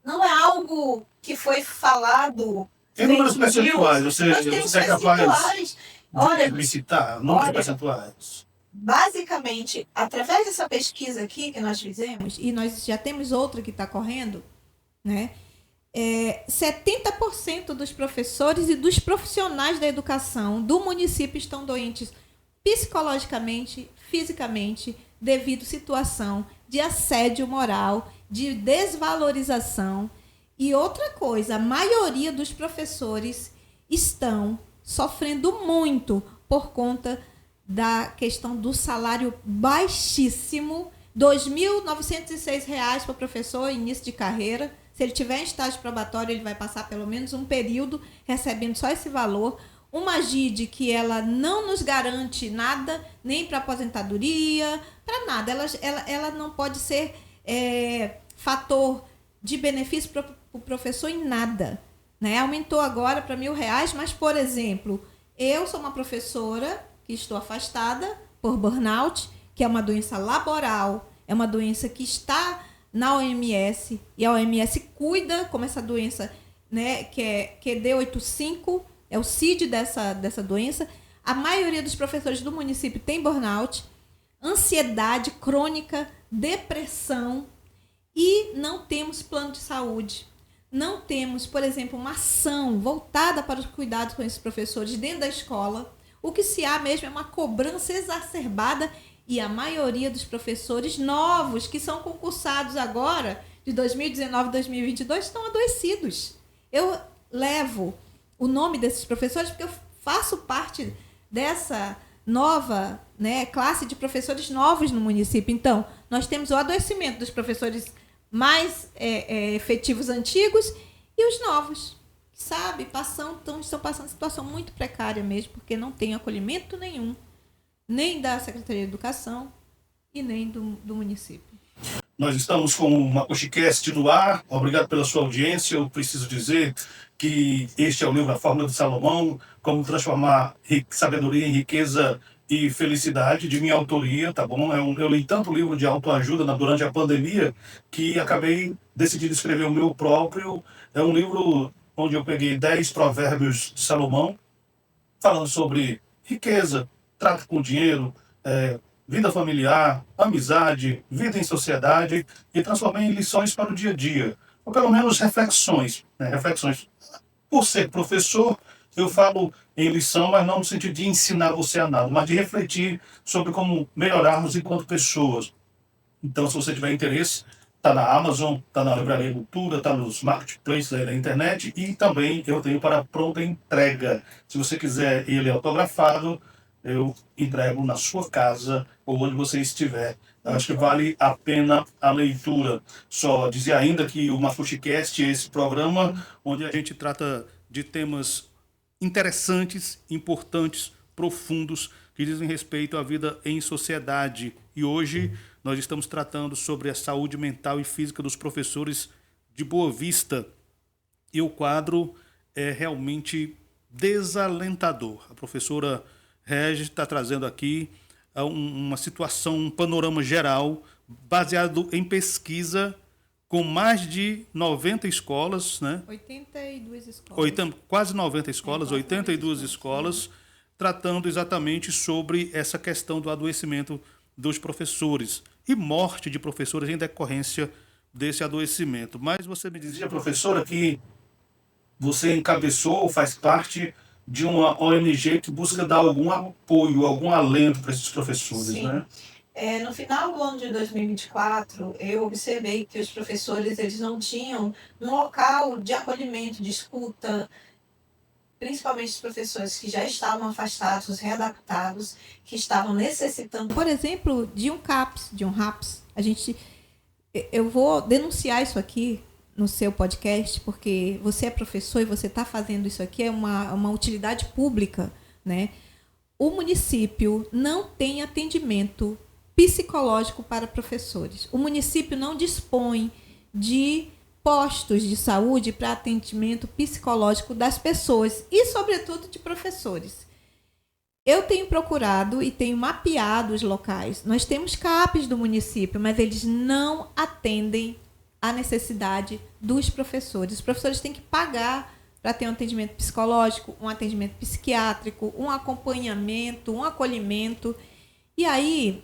Não é algo que foi falado. Tem números feito percentuais, news. você Nós temos é capaz percentuais. Olha, de me citar números olha, percentuais. basicamente, através dessa pesquisa aqui que nós fizemos, E nós já temos outra que está correndo, né? 70% dos professores e dos profissionais da educação do município estão doentes psicologicamente, fisicamente, devido à situação de assédio moral, de desvalorização. E outra coisa, a maioria dos professores estão sofrendo muito por conta da questão do salário baixíssimo, R$ 2.906 para o professor, início de carreira. Se ele tiver em estágio probatório, ele vai passar pelo menos um período recebendo só esse valor. Uma GID que ela não nos garante nada, nem para aposentadoria, para nada. Ela não pode ser fator de benefício para o professor em nada. Né? Aumentou agora para R$ 1.000, mas, por exemplo, eu sou uma professora que estou afastada por burnout, que é uma doença laboral, é uma doença que está na OMS, e a OMS cuida como essa doença, né, que é QD85, é o CID dessa doença. A maioria dos professores do município tem burnout, ansiedade crônica, depressão, e não temos plano de saúde. Não temos, por exemplo, uma ação voltada para os cuidados com esses professores dentro da escola. O que se há mesmo é uma cobrança exacerbada e a maioria dos professores novos que são concursados agora, de 2019 e 2022, estão adoecidos. Eu levo o nome desses professores porque eu faço parte dessa nova, né, classe de professores novos no município. Então, nós temos o adoecimento dos professores mais efetivos antigos e os novos, que estão passando situação muito precária mesmo, porque não tem acolhimento nenhum, nem da Secretaria de Educação e nem do município. Nós estamos com o MacuxiCast no ar. Obrigado pela sua audiência. Eu preciso dizer que este é o livro A Fórmula de Salomão, Como Transformar Sabedoria em Riqueza e Felicidade, de minha autoria, tá bom? Eu li tanto livro de autoajuda durante a pandemia que acabei decidindo escrever o meu próprio. É um livro onde eu peguei 10 provérbios de Salomão, falando sobre riqueza, trato com dinheiro, vida familiar, amizade, vida em sociedade, e transformei em lições para o dia a dia, ou pelo menos reflexões, né? Reflexões. Por ser professor, eu falo em lição, mas não no sentido de ensinar você a nada, mas de refletir sobre como melhorarmos enquanto pessoas. Então, se você tiver interesse, Está na Amazon, está na Livraria Cultura, está nos marketplaces aí da internet e também eu tenho para pronta entrega. Se você quiser ele autografado, eu entrego na sua casa ou onde você estiver. Eu acho que vale a pena a leitura. Só dizer ainda que o MacuxiCast é esse programa onde a gente trata de temas interessantes, importantes, profundos, que dizem respeito à vida em sociedade. E hoje nós estamos tratando sobre a saúde mental e física dos professores de Boa Vista. E o quadro é realmente desalentador. A professora Regis está trazendo aqui uma situação, um panorama geral, baseado em pesquisa, com mais de 90 escolas, né? 82 escolas. Quase 90 escolas, 82 escolas, tratando exatamente sobre essa questão do adoecimento dos professores e morte de professores em decorrência desse adoecimento. Mas você me dizia, professora, que você encabeçou ou faz parte de uma ONG que busca dar algum apoio, algum alento para esses professores, Sim. né? No final do ano de 2024, eu observei que os professores eles não tinham um local de acolhimento, de escuta, principalmente os professores que já estavam afastados, readaptados, que estavam necessitando. Por exemplo, de um CAPS, de um RAPS. Eu vou denunciar isso aqui no seu podcast, porque você é professor e você está fazendo isso aqui, é uma utilidade pública, né? O município não tem atendimento psicológico para professores. O município não dispõe de postos de saúde para atendimento psicológico das pessoas e, sobretudo, de professores. Eu tenho procurado e tenho mapeado os locais. Nós temos CAPs do município, mas eles não atendem a necessidade dos professores. Os professores têm que pagar para ter um atendimento psicológico, um atendimento psiquiátrico, um acompanhamento, um acolhimento. E aí,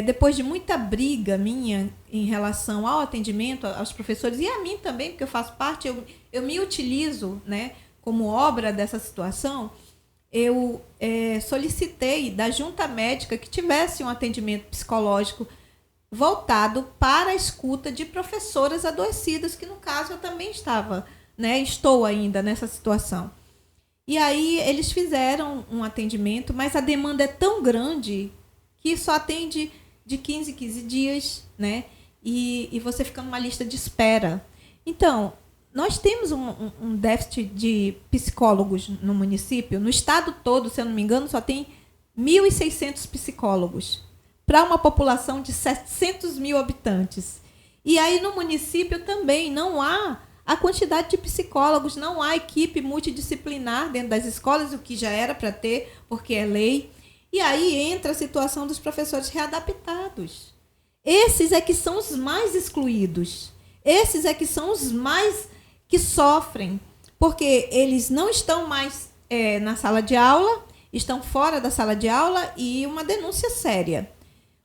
depois de muita briga minha em relação ao atendimento aos professores, e a mim também, porque eu faço parte, eu me utilizo, né, como obra dessa situação, eu solicitei da junta médica que tivesse um atendimento psicológico voltado para a escuta de professoras adoecidas, que no caso eu também estava, né, estou ainda nessa situação. E aí eles fizeram um atendimento, mas a demanda é tão grande que só atende de 15 em 15 dias, né? E você fica numa lista de espera. Então, nós temos um déficit de psicólogos no município. No estado todo, se eu não me engano, só tem 1.600 psicólogos para uma população de 700 mil habitantes. E aí no município também não há a quantidade de psicólogos, não há equipe multidisciplinar dentro das escolas, o que já era para ter, porque é lei. E aí entra a situação dos professores readaptados. Esses é que são os mais excluídos. Esses é que são os mais que sofrem, porque eles não estão mais na sala de aula, estão fora da sala de aula, e uma denúncia séria.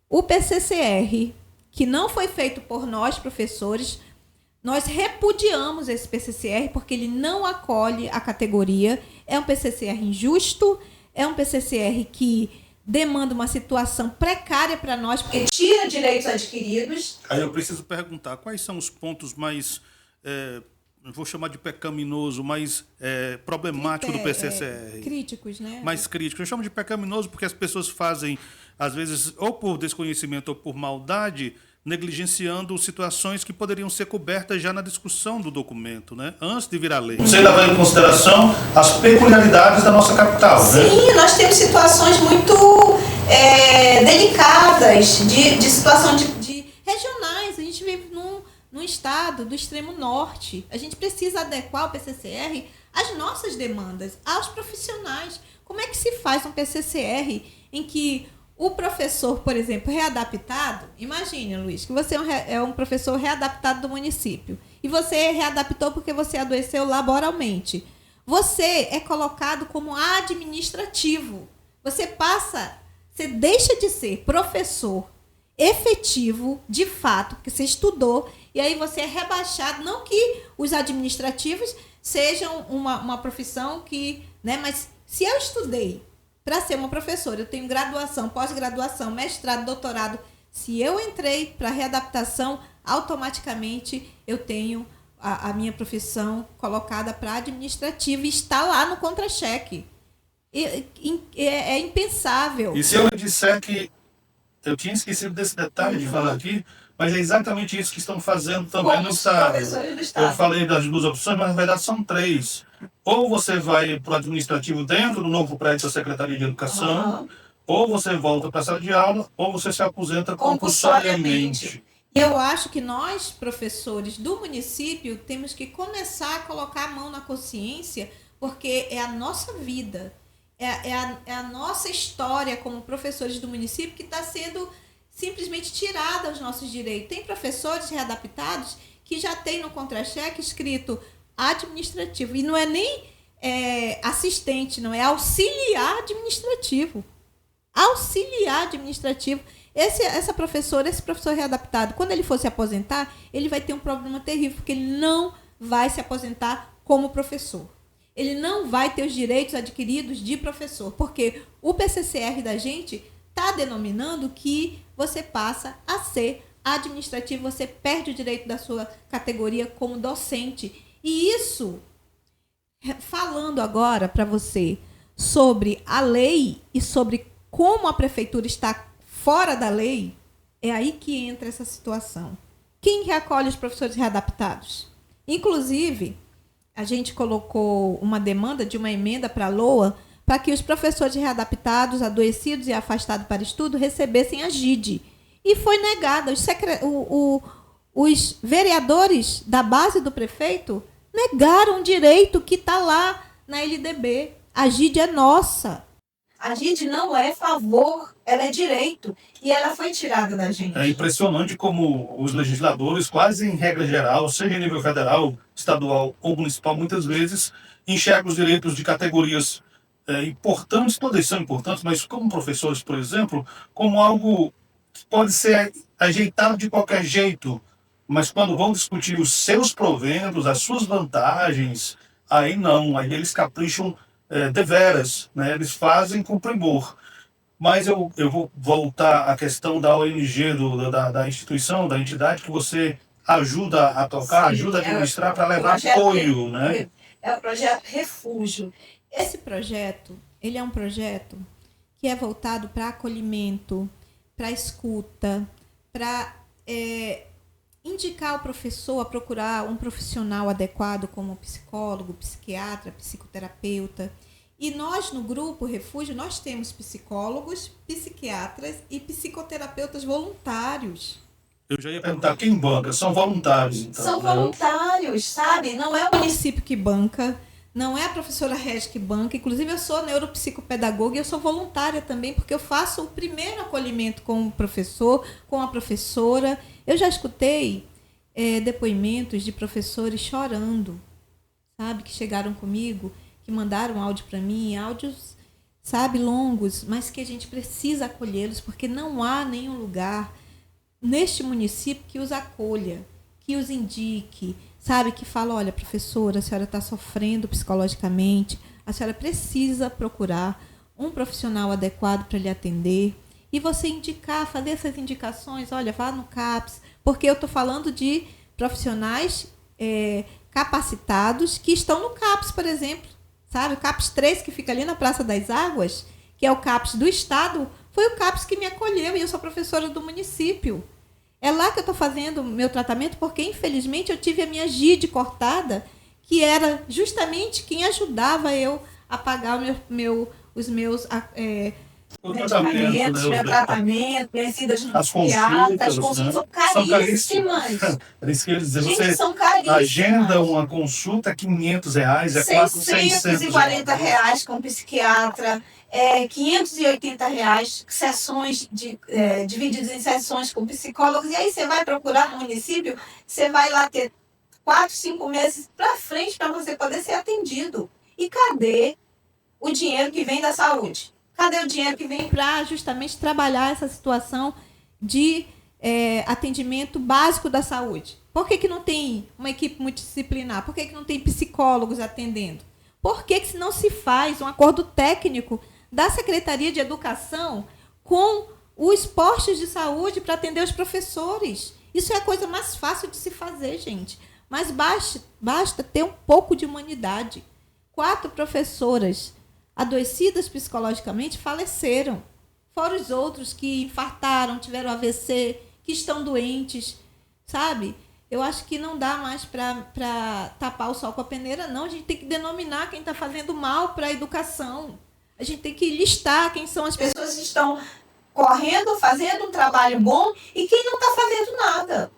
O PCCR, que não foi feito por nós, professores, nós repudiamos esse PCCR porque ele não acolhe a categoria. É um PCCR injusto, é um PCCR que demanda uma situação precária para nós, porque Tira direitos adquiridos. Aí eu preciso perguntar, quais são os pontos mais, vou chamar de pecaminoso, mais problemático do PCCR? Críticos, né? Mais crítico. Eu chamo de pecaminoso porque as pessoas fazem, às vezes, ou por desconhecimento ou por maldade, negligenciando situações que poderiam ser cobertas já na discussão do documento, né? Antes de virar lei. Você leva em consideração as peculiaridades da nossa capital, né? Sim, nós temos situações muito delicadas, de situação de regionais. A gente vive num estado do extremo norte. A gente precisa adequar o PCCR às nossas demandas, aos profissionais. Como é que se faz um PCCR em que o professor, por exemplo, readaptado, imagine, Luiz, que você é um professor readaptado do município e você readaptou porque você adoeceu laboralmente. Você é colocado como administrativo. Você deixa de ser professor efetivo, de fato, porque você estudou, e aí você é rebaixado. Não que os administrativos sejam uma profissão que, né, mas se eu estudei para ser uma professora, eu tenho graduação, pós-graduação, mestrado, doutorado. Se eu entrei para readaptação, automaticamente eu tenho a minha profissão colocada para administrativa e está lá no contra-cheque. É impensável. E se eu disser que eu tinha esquecido desse detalhe de falar aqui, mas é exatamente isso que estão fazendo também Como no os Estado. professores do Estado. Eu falei das duas opções, mas na verdade são três. Ou você vai para o administrativo dentro do novo prédio da Secretaria de Educação, ou você volta para a sala de aula, ou você se aposenta compulsoriamente. E eu acho que nós, professores do município, temos que começar a colocar a mão na consciência, porque é a nossa vida, é a nossa história como professores do município que está sendo simplesmente tirada os nossos direitos. Tem professores readaptados que já tem no contra-cheque escrito administrativo, e não é nem assistente, não é auxiliar administrativo. Auxiliar administrativo. Esse professor readaptado, quando ele for se aposentar, ele vai ter um problema terrível, porque ele não vai se aposentar como professor. Ele não vai ter os direitos adquiridos de professor, porque o PCCR da gente está denominando que você passa a ser administrativo, você perde o direito da sua categoria como docente. E isso, falando agora para você sobre a lei e sobre como a prefeitura está fora da lei, é aí que entra essa situação. Quem recolhe os professores readaptados? Inclusive, a gente colocou uma demanda de uma emenda para a LOA para que os professores readaptados, adoecidos e afastados para estudo recebessem a GID. E foi negada. Os vereadores da base do prefeito negaram um direito que está lá na LDB. A GID é nossa. A GID não é favor, ela é direito. E ela foi tirada da gente. É impressionante como os legisladores, quase em regra geral, seja em nível federal, estadual ou municipal, muitas vezes enxergam os direitos de categorias importantes, todas são importantes, mas como professores, por exemplo, como algo que pode ser ajeitado de qualquer jeito. Mas quando vão discutir os seus proventos, as suas vantagens, aí não, aí eles capricham deveras, né? Eles fazem com primor. Mas eu vou voltar à questão da ONG, da instituição, da entidade que você ajuda a tocar, Sim, ajuda a administrar para levar apoio, né? É o projeto Refúgio. Esse projeto, ele é um projeto que é voltado para acolhimento, para escuta, para indicar o professor a procurar um profissional adequado como psicólogo, psiquiatra, psicoterapeuta. E nós, no Grupo Refúgio, nós temos psicólogos, psiquiatras e psicoterapeutas voluntários. Eu já ia perguntar, quem banca? São voluntários, então. São voluntários, sabe? Não é O município que banca, não é a professora Regi que banca. Inclusive, eu sou neuropsicopedagoga e eu sou voluntária também, porque eu faço o primeiro acolhimento com o professor, com a professora. Eu já escutei depoimentos de professores chorando, sabe? Que chegaram comigo, que mandaram áudio para mim, áudios, sabe, longos, mas que a gente precisa acolhê-los, porque não há nenhum lugar neste município que os acolha, que os indique, sabe, que fala, olha, professora, a senhora está sofrendo psicologicamente, a senhora precisa procurar um profissional adequado para lhe atender, e você indicar, fazer essas indicações, olha, vá no CAPS, porque eu estou falando de profissionais capacitados que estão no CAPS, por exemplo, sabe, o CAPS 3, que fica ali na Praça das Águas, que é o CAPS do Estado, foi o CAPS que me acolheu, e eu sou professora do município. É lá que eu estou fazendo meu tratamento, porque, infelizmente, eu tive a minha GID cortada, que era justamente quem ajudava eu a pagar os meus medicamentos, meu tratamento, minhas idas no psiquiatra, as consultas são caríssimas. É isso que eu ia dizer. Gente, você são caríssimas. agenda uma consulta, R$500, é quase R$640 com psiquiatra, R$580 sessões divididas em sessões com psicólogos, e aí você vai procurar no município, você vai lá ter 4, 5 meses para frente para você poder ser atendido. E cadê o dinheiro que vem da saúde? Cadê o dinheiro que vem para justamente trabalhar essa situação de atendimento básico da saúde? Por que não tem uma equipe multidisciplinar? Por que não tem psicólogos atendendo? Por que não se faz um acordo técnico da Secretaria de Educação com os postos de saúde para atender os professores? Isso é a coisa mais fácil de se fazer, gente. Mas basta ter um pouco de humanidade. 4 professoras adoecidas psicologicamente faleceram. Fora os outros que infartaram, tiveram AVC, que estão doentes, sabe? Eu acho que não dá mais para tapar o sol com a peneira, não. A gente tem que denominar quem está fazendo mal para a educação. A gente tem que listar quem são as pessoas que estão correndo, fazendo um trabalho bom e quem não está fazendo nada.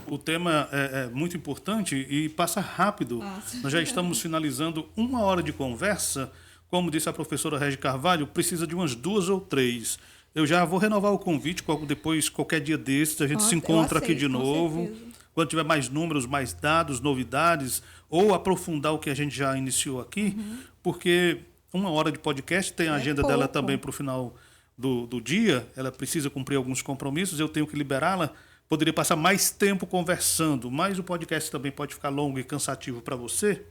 O tema é muito importante e passa rápido. Nós já estamos finalizando 1 hora de conversa. Como disse a professora Regi Carvalho, precisa de umas 2 ou 3. Eu já vou renovar o convite, depois, qualquer dia desses, a gente se encontra aqui de novo. Quando tiver mais números, mais dados, novidades, ou aprofundar o que a gente já iniciou aqui, porque 1 hora de podcast tem a agenda dela também para o final do dia, ela precisa cumprir alguns compromissos, eu tenho que liberá-la. Poderia passar mais tempo conversando, mas o podcast também pode ficar longo e cansativo para você.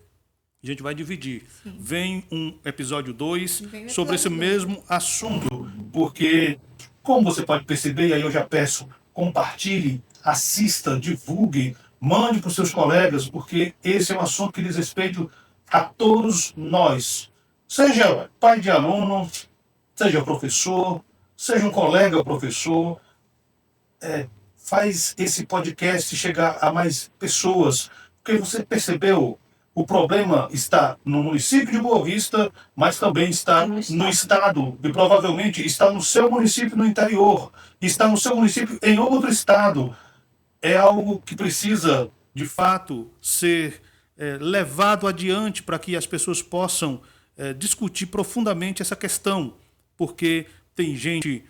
A gente vai dividir. Sim. Vem um episódio 2 sobre esse mesmo assunto, porque, como você pode perceber, e aí eu já peço, compartilhe, assista, divulgue, mande para os seus colegas, porque esse é um assunto que diz respeito a todos nós. Seja pai de aluno, seja professor, seja um colega professor, faz esse podcast chegar a mais pessoas, porque você percebeu, o problema está no município de Boa Vista, mas também está no estado, e provavelmente está no seu município no interior, está no seu município em outro estado. É algo que precisa, de fato, ser levado adiante para que as pessoas possam discutir profundamente essa questão, porque tem gente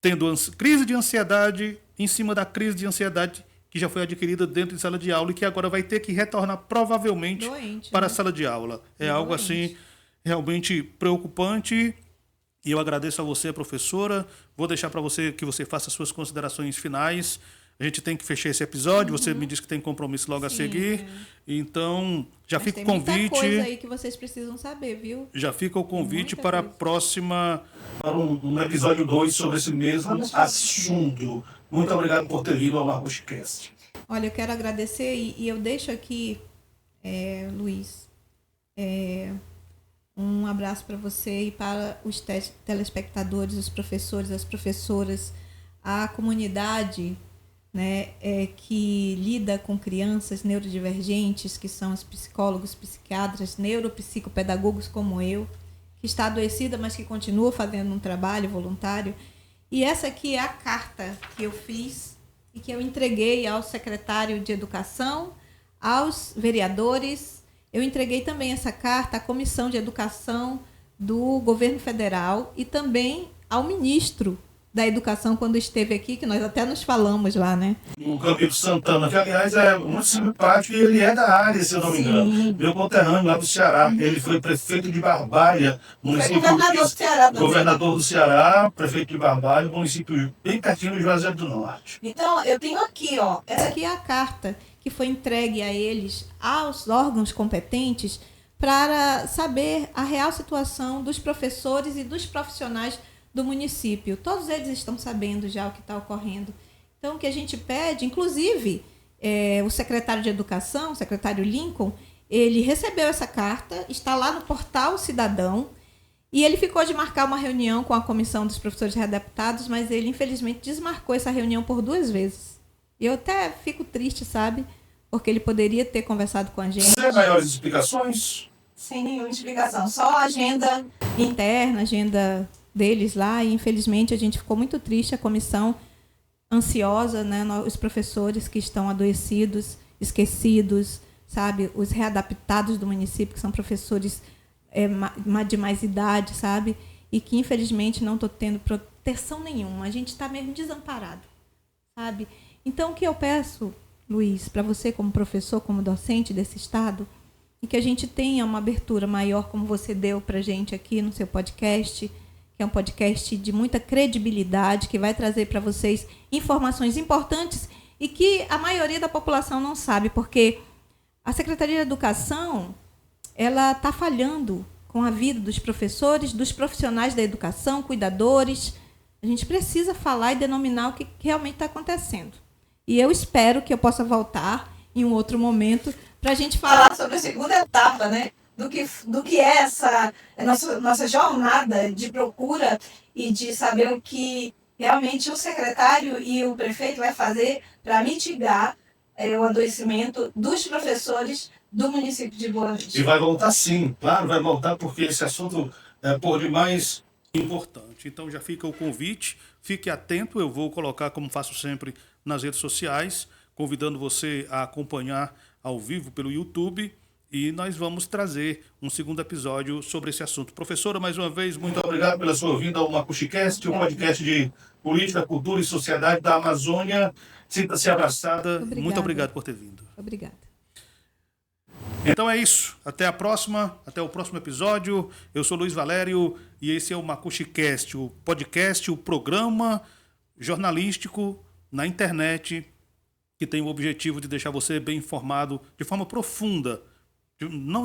tendo crise de ansiedade em cima da crise de ansiedade que já foi adquirida dentro de sala de aula e que agora vai ter que retornar provavelmente para a sala de aula. É algo assim realmente preocupante. E eu agradeço a você, professora. Vou deixar para você que você faça suas considerações finais. A gente tem que fechar esse episódio. Você me disse que tem compromisso logo a seguir. Então, já fica o convite. Tem muita coisa aí que vocês precisam saber, viu? Já fica o convite para a próxima... Para um episódio 2 sobre esse mesmo assunto. Muito obrigado por ter vindo ao MarcoChicast. Olha, eu quero agradecer e eu deixo aqui, Luiz, um abraço para você e para os telespectadores, os professores, as professoras, a comunidade, né, que lida com crianças neurodivergentes, que são os psicólogos, psiquiatras, neuropsicopedagogos como eu, que está adoecida, mas que continua fazendo um trabalho voluntário. E essa aqui é a carta que eu fiz e que eu entreguei ao secretário de Educação, aos vereadores. Eu entreguei também essa carta à Comissão de Educação do Governo Federal e também ao ministro da Educação, quando esteve aqui, que nós até nos falamos lá, né? O Camilo Santana, que aliás é muito simpático e ele é da área, se eu não me engano. Meu conterrâneo lá do Ceará. Ele foi prefeito de Barbalha, município... Governador do Ceará também. Governador do Ceará, prefeito de Barbalha, município bem pertinho de Juazeiro do Norte. Então, eu tenho aqui, ó. Essa aqui é a carta que foi entregue a eles, aos órgãos competentes, para saber a real situação dos professores e dos profissionais do município. Todos eles estão sabendo já o que está ocorrendo. Então, o que a gente pede, inclusive, o secretário de Educação, o secretário Lincoln, ele recebeu essa carta, está lá no portal Cidadão, e ele ficou de marcar uma reunião com a comissão dos professores readaptados, mas ele, infelizmente, desmarcou essa reunião por 2 vezes. Eu até fico triste, sabe? Porque ele poderia ter conversado com a gente. Sem maiores explicações? Sem nenhuma explicação, só a agenda interna, agenda deles lá, e infelizmente a gente ficou muito triste, a comissão ansiosa, né? Os professores que estão adoecidos, esquecidos, sabe? Os readaptados do município, que são professores de mais idade, sabe? E que infelizmente não estão tendo proteção nenhuma. A gente está mesmo desamparado, sabe? Então o que eu peço, Luiz, para você como professor, como docente desse estado, é que a gente tenha uma abertura maior, como você deu para a gente aqui no seu podcast, que é um podcast de muita credibilidade, que vai trazer para vocês informações importantes e que a maioria da população não sabe, porque a Secretaria de Educação ela está falhando com a vida dos professores, dos profissionais da educação, cuidadores. A gente precisa falar e denominar o que realmente está acontecendo. E eu espero que eu possa voltar em um outro momento para a gente falar Sobre a segunda etapa, né? Do que é essa nossa jornada de procura e de saber o que realmente o secretário e o prefeito vai fazer para mitigar o adoecimento dos professores do município de Boa Vista. E vai voltar sim, claro, vai voltar porque esse assunto é por demais importante. Então já fica o convite, fique atento, eu vou colocar, como faço sempre, nas redes sociais, convidando você a acompanhar ao vivo pelo YouTube, e nós vamos trazer um segundo episódio sobre esse assunto. Professora, mais uma vez, muito obrigado pela sua vinda ao MacuxiCast, o podcast de política, cultura e sociedade da Amazônia. Sinta-se abraçada. Obrigada. Muito obrigado por ter vindo. Obrigada. Então é isso. Até a próxima. Até o próximo episódio. Eu sou Luiz Valério e esse é o MacuxiCast, o podcast, o programa jornalístico na internet que tem o objetivo de deixar você bem informado de forma profunda. Não